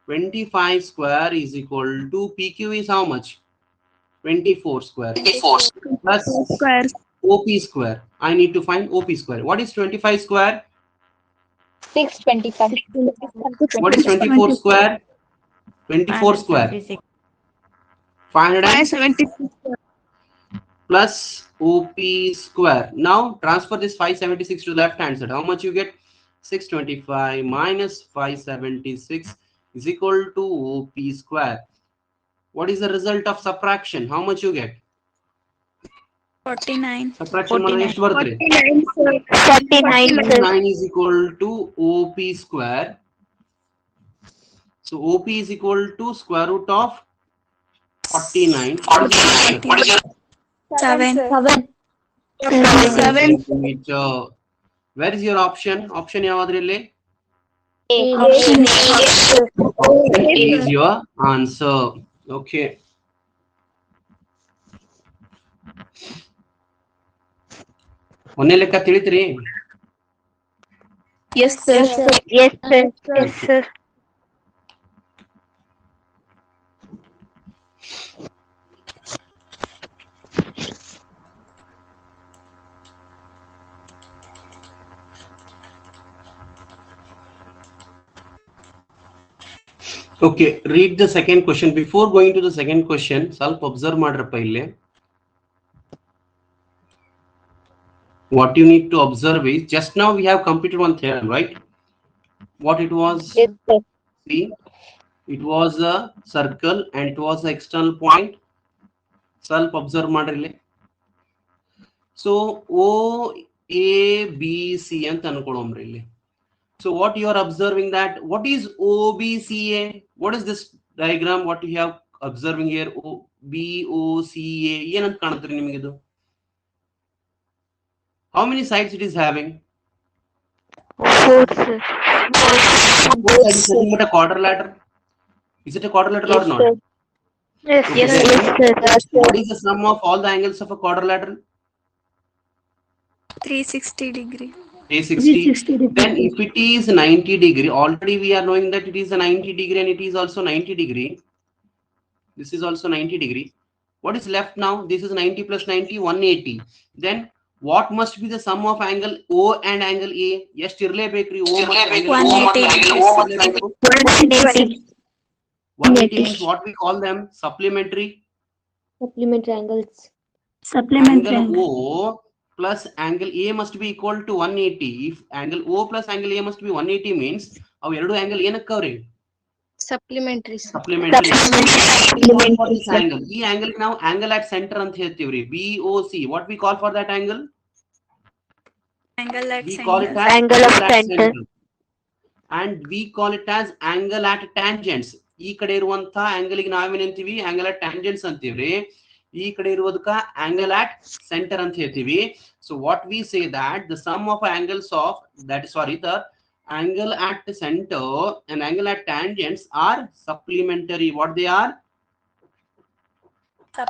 25 square is equal to PQ is how much? 24 square. 24 plus Square. OP square. I need to find OP square. What is 25 square? 625. What is 24 square? 24 square. 500 576. plus OP square. Now transfer this 576 to the left hand side. How much you get? 625 minus 576 is equal to OP square. What is the result of subtraction? How much you get? 49. Subtraction ಮಾಡಿದ್ರೆ ಎಷ್ಟು ಬರುತ್ತೆ? 49. 49 is equal to OP square. So OP is equal to square root of 49. What is the answer? 7. 7. Centimeter. Where is your option? Option ಯಾವಾದ್ರಲ್ಲಿ? Option A is your answer. Okay. ಒಂದೇ ಲೆಕ್ಕ ತಿಳಿತ್ರಿ? Yes, sir. Yes, sir. Yes, sir. Okay, read the second question. Before going to the second question, ಸ್ವಲ್ಪ observe ಮಾಡ್ರಪ್ಪ ಇಲ್ಲಿ. What you need to observe is just now we have completed one theorem, right? What it was? Yes, sir. See, it was a circle and it was an external point. Self observe ಮಾಡ್ರಿ ಇಲ್ಲಿ. So O A B C ಅಂತ ಅನ್ಕೊಳ್ಳೋಮ್ರಿ ಇಲ್ಲಿ. So what you are observing that what is OBCA? What is this diagram? What you have observing here? BOCA. ಏನಂತ ಕಾಣುತ್ತೆ ನಿಮಗೆ ಇದು? How many sides it is having? 4, sir. Is it a quadrilateral? Is it a quadrilateral or not? Yes, Okay, yes, then yes, sir. what is the sum of all the angles of a quadrilateral? 360 degree. 360. Then if it is 90 degree, already we are knowing that it is a 90 degree and it is also 90 degree. This is also 90 degree. What is left now? This is 90 plus 90, 180. Then what must be the sum of angle O and angle A? Yes, ಇರ್ಲೇಬೇಕ್ರಿ. O ಮತ್ತು angle O ಮತ್ತು angle O ಮತ್ತು angle 180 means what we call them? Supplementary. Supplementary angles. Angle O plus angle A must be equal to 180. If angle O plus angle A must be 180 means ಅವು ಎರಡು angle ಏನಕ್ಕವ್ರಿ? Supplementary. Supplementary. This angle. ಈ angle ನಾವು angle at center ಅಂತ ಹೇಳ್ತೀವ್ರಿ. BOC. What we call for that angle? Angle at We call it as Angle of at center. And we call it as angle at tangents. ಈ ಕಡೆ ಇರುವಂತ angle ಗೆ ನಾವೇನಂತೀವಿ? Angle at tangents ಅಂತೀವ್ರಿ. ಈ ಕಡೆ ಇರುವುದಕ್ಕ angle at center ಅಂತ ಹೇಳ್ತೀವಿ. So what we say that the sum of angles of the angle at the center and angle at tangents are supplementary. What they are?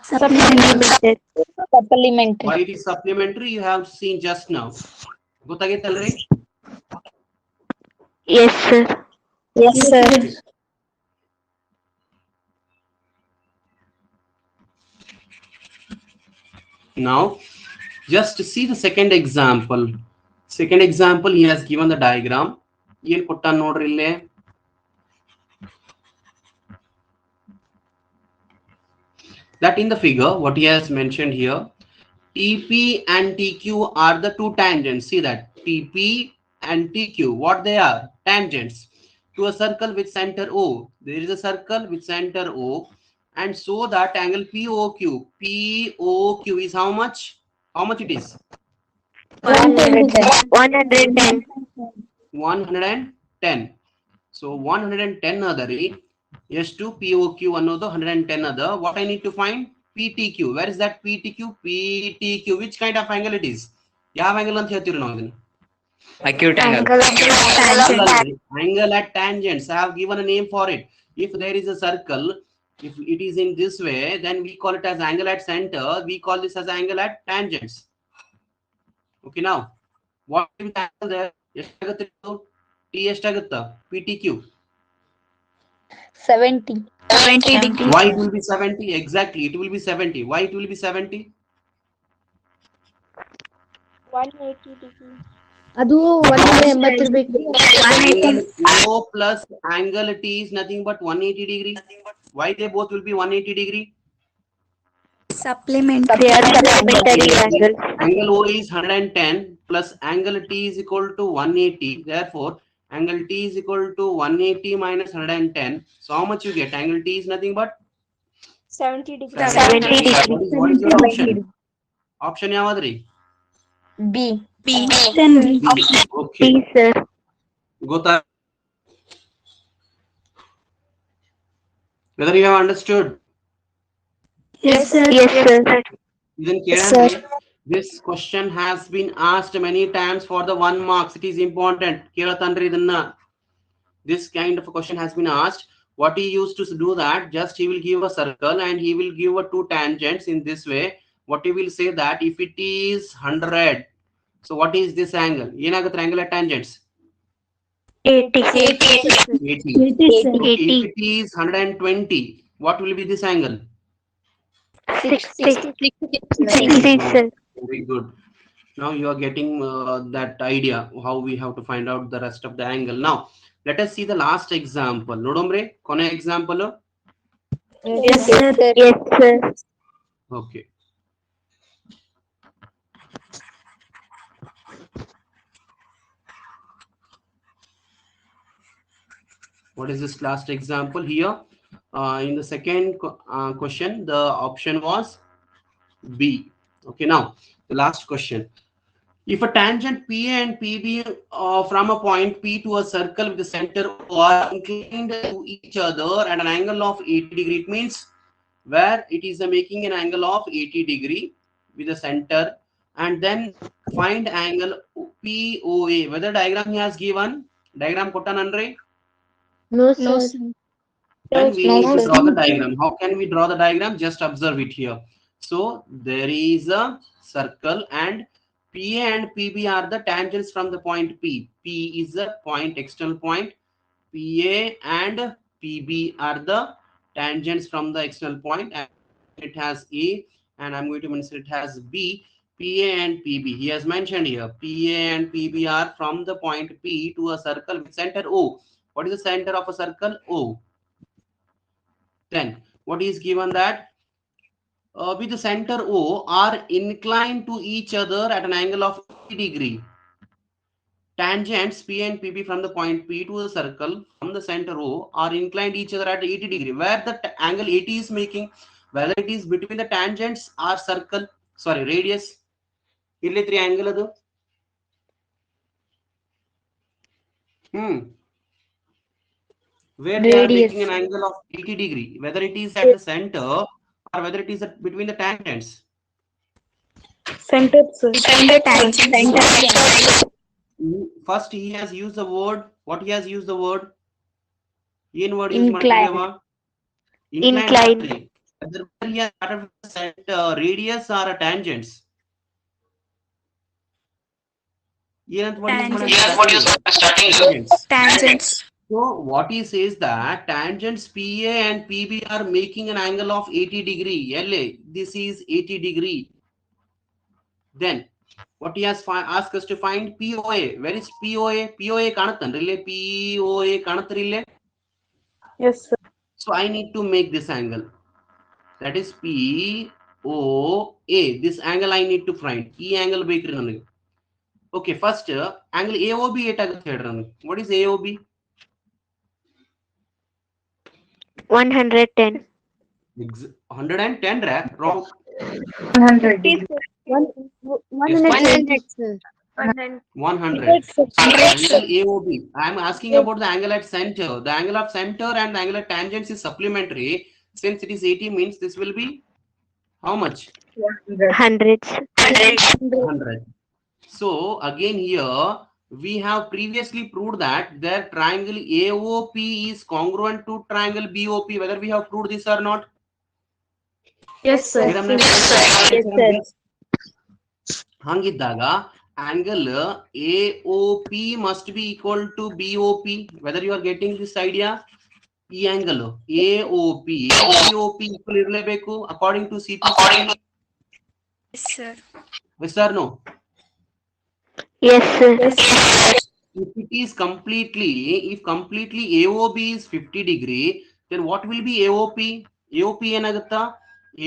Supplementary. Why it is supplementary? You have seen just now. ಗೊತ್ತಾಗೈತಲ್ರಿ? Yes, sir. Yes, sir. Now, just see the second example. Second example, he has given the diagram. ಏನ್ ಕೊಟ್ಟಾನ ನೋಡ್ರಿ ಇಲ್ಲೇ. That in the figure, what he has mentioned here, TP and TQ are the two tangents. See that TP and TQ, what they are? Tangents to a circle with center O. There is a circle with center O, and so that angle POQ is how much? How much it is? 110. 110. So 110 adari. Yes, to POQ ಅನ್ನೋದು 110 ಅದ. What I need to find? PTQ. Where is that PTQ? PTQ. Which kind of angle it is? ಯಾವ angle ಅಂತ ಹೇಳ್ತೀವಿ ನಾವು ಇದನ್ನ? Acute angle. Angle at tangents. I have given a name for it. If there is a circle, if it is in this way, then we call it as angle at center. We call this as angle at tangents. Okay, now what is the angle there? ಎಷ್ಟಾಗುತ್ತೆ ಇದು? T ಎಷ್ಟಾಗುತ್ತಾ? PTQ. 70 degree. Why it will be 70? Exactly, it will be 70. Why it will be 70? 180 degree. ಅದು 180 ಇರ್ಬೇಕು. Angle O plus angle T is nothing but 180 degree. Why they both will be 180 degree? They are supplementary angles. Angle O is 110 plus angle T is equal to 180. Therefore, angle T is equal to 180 minus 110. So how much you get? Angle T is nothing but 70 degree. What is your option? Option ಯಾವದ್ರಿ? B. Okay. B, sir. Gota. Whether you have understood? Yes, sir. Then this question has been asked many times for the 1 marks. It is important. This kind of a question has been asked. What he used to do that, just he will give a circle and he will give a 2 tangents in this way. What he will say that if it is 100, so what is this angle? Yenagutte angle at tangents? 80. 80. Okay, if it is 120, what will be this angle? 60, sir. Very good. Now you are getting that idea how we have to find out the rest of the angle. Now let us see the last example. Nodomre, kone example. Yes, sir. Okay. What is this last example here? In the second question, the option was B. Okay, now the last question. If a tangent PA and PB from a point P to a circle with the center are inclined to each other at an angle of 80 degree, it means where it is making an angle of 80 degree with the center, and then find angle POA. Whether diagram he has given? Diagram kotan andre? No, sir. Then we need to draw the diagram. How can we draw the diagram? Just observe it here. So there is a circle and PA and PB are the tangents from the point P. P is the point, external point. PA and PB are the tangents from the external point. And it has A, and I'm going to mention it has B. PA and PB. He has mentioned here. PA and PB are from the point P to a circle with center O. What is the center of a circle? O. Then what is given that with the center O are inclined to each other at an angle of 80 degree. Tangents P and PB from the point P to the circle from the center O are inclined each other at 80 degree. Where the angle 80 is making, whether it is between the tangents or circle, sorry, radius. Illi triangle adu. Where they are making an angle of 80 degree, whether it is at the center or whether it is between the tangents. Center, sir. First he has used the word, what he has used the word? In word Incline. Incline. Whether he has started with the center, radius or a tangents. Tangents. So what he says that tangents PA and PB are making an angle of 80 degree. LA, this is 80 degree. Then What he has asked us to find POA. Where is POA? POA ಕಾಣುತ್ತನ್ರಿ ಇಲ್ಲಿ? POA ಕಾಣುತ್ತೀರಿ ಇಲ್ಲಿ? Yes, sir. So I need to make this angle. That is POA. This angle I need to find. ಈ angle ಬೇಕ್ರಿ ನನಗೆ. Okay, first angle AOB ಏಟಾಗುತ್ತೆ ಹೇಳ್ರಿ ನನಗೆ. What is AOB? 110. 110 right? Wrong. 100. Yes, 100 sir. 100. Angle AOB. I am asking about the angle at center. The angle of center and the angle at tangents is supplementary. Since it is 80 means this will be how much? 100. 100. So again here we have previously proved that their triangle AOP is congruent to triangle BOP. Whether we have proved this or not? Yes, sir. ಹಂಗಿದ್ದಾಗ angle AOP must be equal to BOP. Whether you are getting this idea? ಈ angle AOP BOP equal ಇರಲೇಬೇಕು according to CP. Yes, sir. Yes or no? Yes, sir. If it is completely, if completely AOB is 50 degree, then what will be AOP? AOP ಏನಾಗುತ್ತಾ?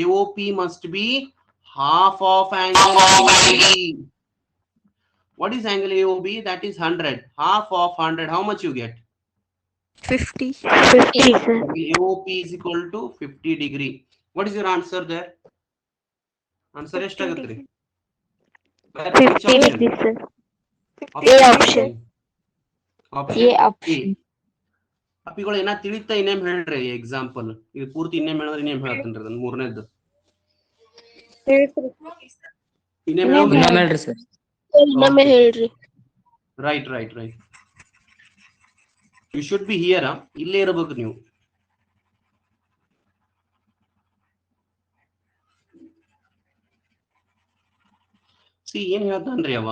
AOP must be half of angle AOB. What is angle AOB? That is 100. Half of 100. How much you get? 50. 50, sir. AOP is equal to 50 degree. What is your answer there? Answer ಎಷ್ಟಾಗುತ್ತೆ? 50 degree, sir. A option. Option A. ಅಪ್ಪಿಗಳು ಏನ ತಿಳಿತಾ ಇನ್ನೇಮ್ ಹೇಳ್ರಿ example. ಇದು ಪೂರ್ತಿ ಇನ್ನೇಮ್ ಹೇಳಿದ್ರೆ ಇನ್ನೇಮ್ ಹೇಳ್ತೇನ್ರಿ ಅದನ್ನ ಮೂರನೇದ್ದು. ಇನ್ನೇಮ್ ಹೇಳ್ರಿ sir. ಇನ್ನೊಮ್ಮೆ ಹೇಳ್ರಿ. Right. You should be here. ಇಲ್ಲೇ ಇರಬೇಕು ನೀವು. See ಏನ್ ಹೇಳ್ತಾನ್ರಿ ಅವ?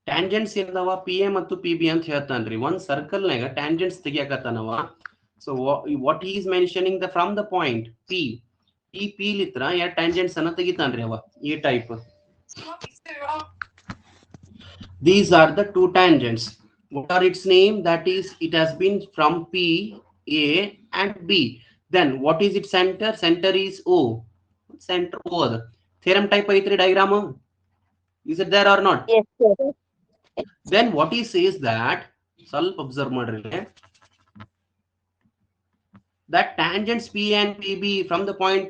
ಟ್ಯಾಂಜೆಂಟ್ಸ್ ಏನದವ PA ಮತ್ತು PB ಅಂತ ಹೇಳ್ತಾನ್ರಿ. ಒಂದ್ ಸರ್ಕಲ್ ನಾಗ tangents ತೆಗಿಯಕತ್ತಾನವ. So what he is mentioning from the point P. ಈ P ಲಿತ್ರ ಎರಡು ಟ್ಯಾಂಜೆಂಟ್ಸ್ ಅನ್ನ ತೆಗಿತಾನ್ರಿ ಅವ. ಈ type. These are the two tangents. What are its name? That is, it has been from P, A and B. Then what is its center? Center is O. Center O. Theorem type ಐತ್ರಿ diagram. Is it there or not? Yes, sir. Then what he says that, ಸ್ವಲ್ಪ observe ಮಾಡ್ರಿ, that tangents P and PB from the point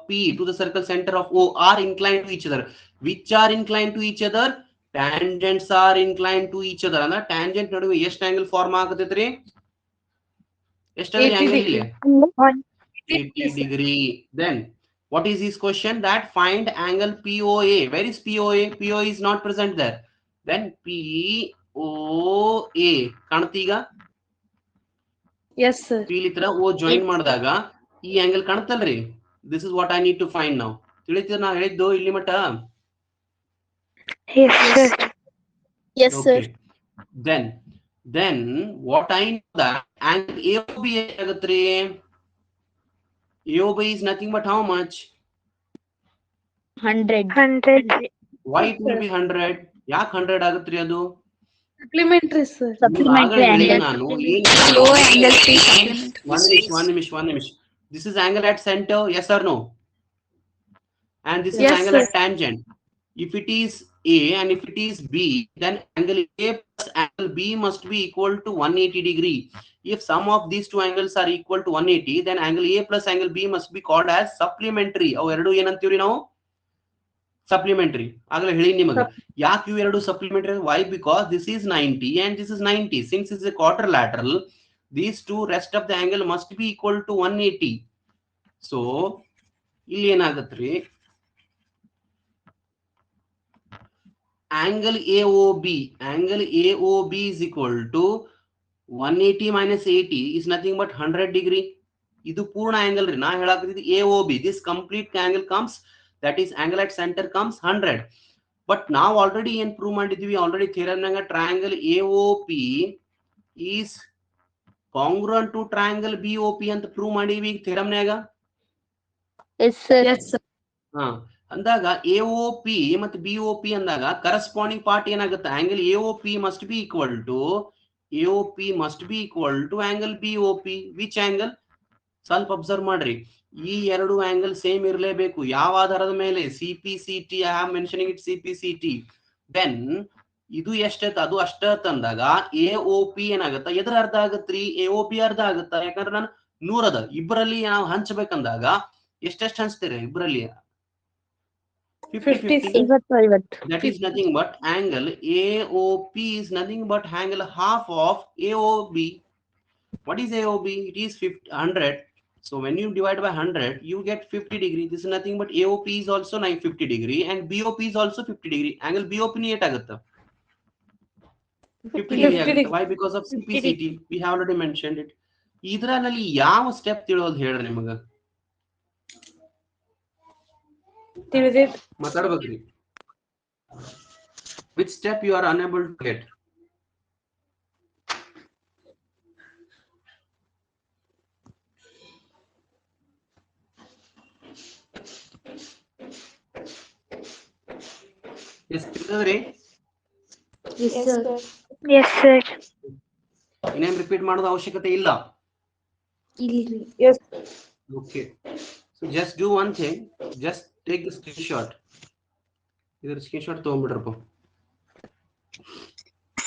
P to the circle center of O are inclined to each other. Which are inclined to each other? Tangents are inclined to each other. ಅಂದ್ರೆ tangent ನಡುವೆ ಎಷ್ಟು angle form ಆಗತೈತ್ರಿ? ಎಷ್ಟು angle ಇಲ್ಲಿ? 80 degree. Then what is his question? That find angle POA. Where is POA? POA is not present there. Then POA ಕಾಣ್ತೀಗ? Yes, sir. P ಲಿತ್ರ O join ಮಾಡಿದಾಗ ಈ angle ಕಾಣುತ್ತಲ್ರಿ? This is what I need to find now. ತಿಳಿತೀರ ನಾ ಹೇಳಿದ್ದು ಇಲ್ಲಿ ಮಟ್ಟ? Yes, sir. Yes, sir. Okay. Then what I know that angle AOB ಆಗತ್ರಿ? AOB is nothing but how much? 100. 100. Why it will be 100? ಯಾಕೆ 100 ಆಗತ್ರಿ ಅದು? Supplementary, sir. Supplementary angle. ನಾನು Low angle P. one ನಿಮಿಷ. This is angle at center, yes or no? And this is Yes, angle sir. at tangent. If it is A and if it is B, then angle A plus angle B must be equal to 180 degree. If some of these two angles are equal to 180, then angle A plus angle B must be called as supplementary. ಅವು ಎರಡು ಏನಂತೀವ್ರಿ ನಾವು? Supplementary. ಆಗಲೇ ಹೇಳಿ ನಿಮಗೆ. ಯಾಕೆ ಇವು ಎರಡು supplementary? Why? Because this is 90 and this is 90. Since it's a quadrilateral, these two rest of the angle must be equal to 180. So ಇಲ್ಲಿ ಏನಾಗತ್ರಿ? Angle AOB is equal to 180 minus 80 is nothing but 100 degree. ಇದು ಪೂರ್ಣ angle ರೀ. ನಾ ಹೇಳಾಕತ್ತಿದ್ದು AOB. This complete angle comes, that is angle at center comes 100. But ನಾವು already ಏನ್ prove ಮಾಡಿದ್ವಿ? Already theorem ನಾಗ triangle AOP is congruent to triangle BOP ಅಂತ prove ಮಾಡೀವಿ theorem ನಾಗ. Yes, sir. Yes, sir. ಅಂದಾಗ AOP ಮತ್ತು BOP ಅಂದಾಗ ಕರೆಸ್ಪಾಂಡಿಂಗ್ ಪಾರ್ಟ್ ಏನಾಗುತ್ತೆ, angle AOP must be equal to angle BOP. Which angle? ಸ್ವಲ್ಪ ಅಬ್ಸರ್ವ್ ಮಾಡ್ರಿ, ಈ ಎರಡು ಆಂಗಲ್ ಸೇಮ್ ಇರಲೇಬೇಕು. ಯಾವ ಆಧಾರದ ಮೇಲೆ? CPCT. I am mentioning it CPCT. Then ಇದು ಎಷ್ಟೈತ ಅದು ಅಷ್ಟ ತಂದಾಗ AOP ಏನಾಗತ್ತ, ಎದ್ರ ಅರ್ಧ ಆಗತ್ರಿ? AOP ಅರ್ಧ ಆಗತ್ತ. ಯಾಕಂದ್ರೆ ನಾನು 100 ಅದ, ಇಬ್ಬರಲ್ಲಿ ನಾವು ಹಂಚ್ಬೇಕಂದಾಗ ಎಷ್ಟೆಷ್ಟು ಹಂಚ್ತೀರಿ ಇಬ್ಬರಲ್ಲಿ? 50-50. That is nothing but angle AOP is nothing but angle half of AOB. What is AOB? It is 100. So when you divide by 100, you get 50 degree. This is nothing but AOP is also 950 degree and BOP is also 50 degree. Angle BOP ni et agutta 50 degree agutta. Why? Because of CPCT. We have already mentioned it. ಇದ್ರಲ್ಲಿ ಯಾವ step ತಿಳಿಯೋದು ಹೇಳ್ರಿ ನಿಮಗ? ಮಾತಾಡ್ಬೇಕ್ರಿ. Which step you are unable to get? Yes, ತಿಳಿದ್ರಿ? Yes, sir. Yes, sir. ಇನ್ನೇನ್ repeat ಮಾಡೋದು ಅವಶ್ಯಕತೆ ಇಲ್ಲ. ಇಲ್ರಿ. Okay. So just do one thing. Just take the screenshot. ಇದ್ರ ಸ್ಕ್ರೀನ್ಶಾಟ್ ತಗೊಂಡ್ಬಿಡ್ರಪ್ಪ.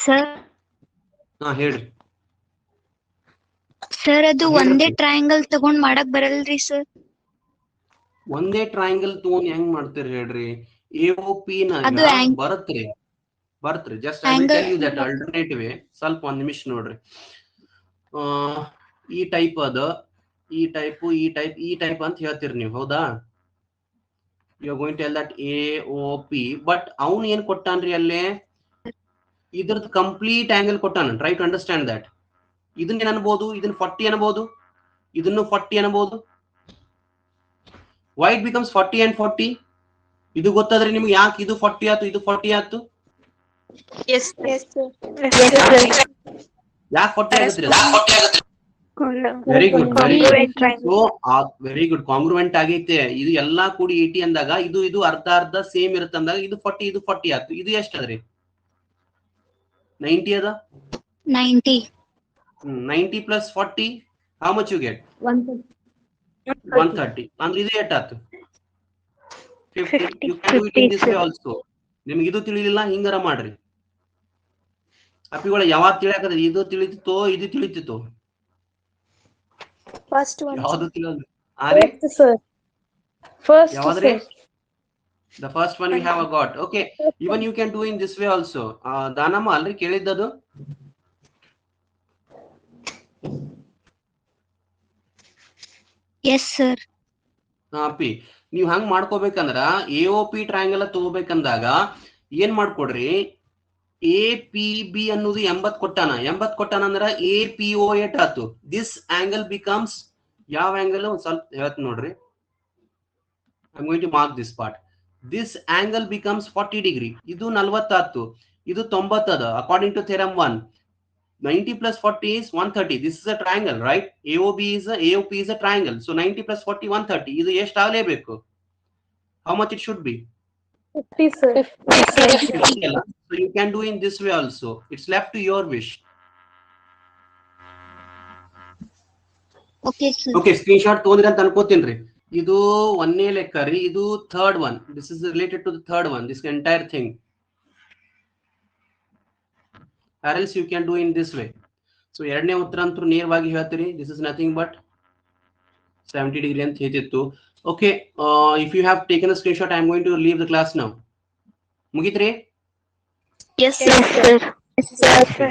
ಸರ್ ಹೇಳ್ರಿ. ಸರ್ ಅದು ಒಂದೇ ಟ್ರಯಾಂಗಲ್ ತಗೊಂಡ್ ಮಾಡಕ್ ಬರಲ್ರಿ ಸರ್? ಒಂದೇ ಟ್ರಯಾಂಗಲ್ ತಗೊಂಡ್ ಹೆಂಗ್ ಮಾಡ್ತೀರಿ ಹೇಳ್ರಿ? AOP ಅದು ಬರತ್ರಿ. Just I will tell you that alternative way. ಸ್ವಲ್ಪ ಒಂದ್ ನಿಮಿಷ ನೋಡ್ರಿ. ಈ ಟೈಪ್ ಅದ, ಈ ಟೈಪ್ ಅಂತ ಹೇಳ್ತೀರಿ ನೀವು, ಹೌದಾ? You are going to tell that AOP. But ಅವನು ಏನ್ ಕೊಟ್ಟಾನ್ರಿ ಅಲ್ಲೇ? ಇದ್ರದ್ದು ಕಂಪ್ಲೀಟ್ ಆಂಗಲ್ ಕೊಟ್ಟಾನ. Try to understand that. ಇದನ್ನ ಏನ್ ಅನ್ಬೋದು? ಇದನ್ನ 40 ಅನ್ಬೋದು, ಇದನ್ನು 40 ಅನ್ಬೋದು. Why it becomes 40 and 40? ಇದು ಗೊತ್ತಾದ್ರೆ ನಿಮ್ಗೆ ಯಾಕೆ ಇದು 40 ಆಯ್ತು, ಇದು 40 ಆಯ್ತು? Yes, sir. ಯಾಕೆ 40 ಆಗುತ್ತೆ? Very good. Very good. Congruent ಆಗೈತೆ. ಇದು ಎಲ್ಲಾ ಕೂಡಿ 80 ಅಂದಾಗ ಇದು ಅರ್ಧ ಸೇಮ್ ಇರುತ್ತೆ ಅಂದಾಗ ಇದು 40, ಇದು 40 ಆಯ್ತು. ಇದು ಎಷ್ಟು ಅದ್ರಿ? 90 ಅದ. 90. 90 plus 40, how much you get? 130. ಅಂದ್ರೆ ಇದು ಎಷ್ಟಾಯ್ತು? 50. You can do it in this way also. ನಿಮ್ಗೆ ಇದು ತಿಳಿಲಿಲ್ಲ, ಹಿಂಗಾರ ಮಾಡ್ರಿ. ಅಪ್ಪಿಗಳ ಯಾವಾಗ ತಿಳಿಯಾಕದ? ಇದು ತಿಳಿತಿತ್ತೋ, ಇದು ತಿಳಿತಿತ್ತೋ? First one. ಯಾವ್ದು ತಿಳಿಯೋದು? ಯಾವಾದ್ರಿ? The first one we have got. Okay. Even you can do in this way also. Danamma ಅಲ್ರಿ ಕೇಳಿದ್ದದು? Yes sir. ಅಪ್ಪಿ ನೀವ್ ಹಂಗ್ ಮಾಡ್ಕೋಬೇಕಂದ್ರ AOP ಟ್ರಯಾಂಗಲ್ ತಗೋಬೇಕಂದಾಗ ಏನ್ ಮಾಡ್ಕೊಡ್ರಿ? APB ಅನ್ನೋದು 80 ಕೊಟ್ಟಾನ. 80 ಕೊಟ್ಟಾನ ಅಂದ್ರ APO ಏಟ್ ಆತು? ದಿಸ್ ಆಂಗಲ್ ಬಿಕಮ್ಸ್ ಯಾವ ಆಂಗಲ್? ಒಂದ್ ಸ್ವಲ್ಪ ಹೇಳ್ತೀನಿ ನೋಡ್ರಿ. I am going to mark this part. This angle becomes 40 degree. ಇದು 40 ಆತು, ಇದು 90 ಅದ. According to theorem 1, 90 plus 40 is 130. This is a triangle, right? AOP is a triangle. So 90 plus 40, 130. ಇದು ಎಷ್ಟು ಆಗಲೇಬೇಕು? How much it should be? 50, sir. 50 ಅಲ್ಲ. So you can do in this way also. It's left to your wish. Okay sir. Okay, screenshot ತಗೊಂಡ್ರಿ ಅಂತ ಅನ್ಕೋತೀನ್ರಿ. ಇದು ಒಂದೇ ಲೆಕ್ಕ ರೀ. ಇದು third one. This is related to the third one. This entire thing. Or else you can do in this way. So ಎರಡನೇ ಉತ್ತರ ಅಂತೂ ನೇರವಾಗಿ ಹೇಳ್ತೀರಿ. This is nothing but 70 degree ಅಂತ ಹೇಳ್ತಿತ್ತು. Okay, if you have taken a screenshot, I am going to leave the class now. ಮುಗಿತ್ರಿ? Yes, sir. Yes, sir.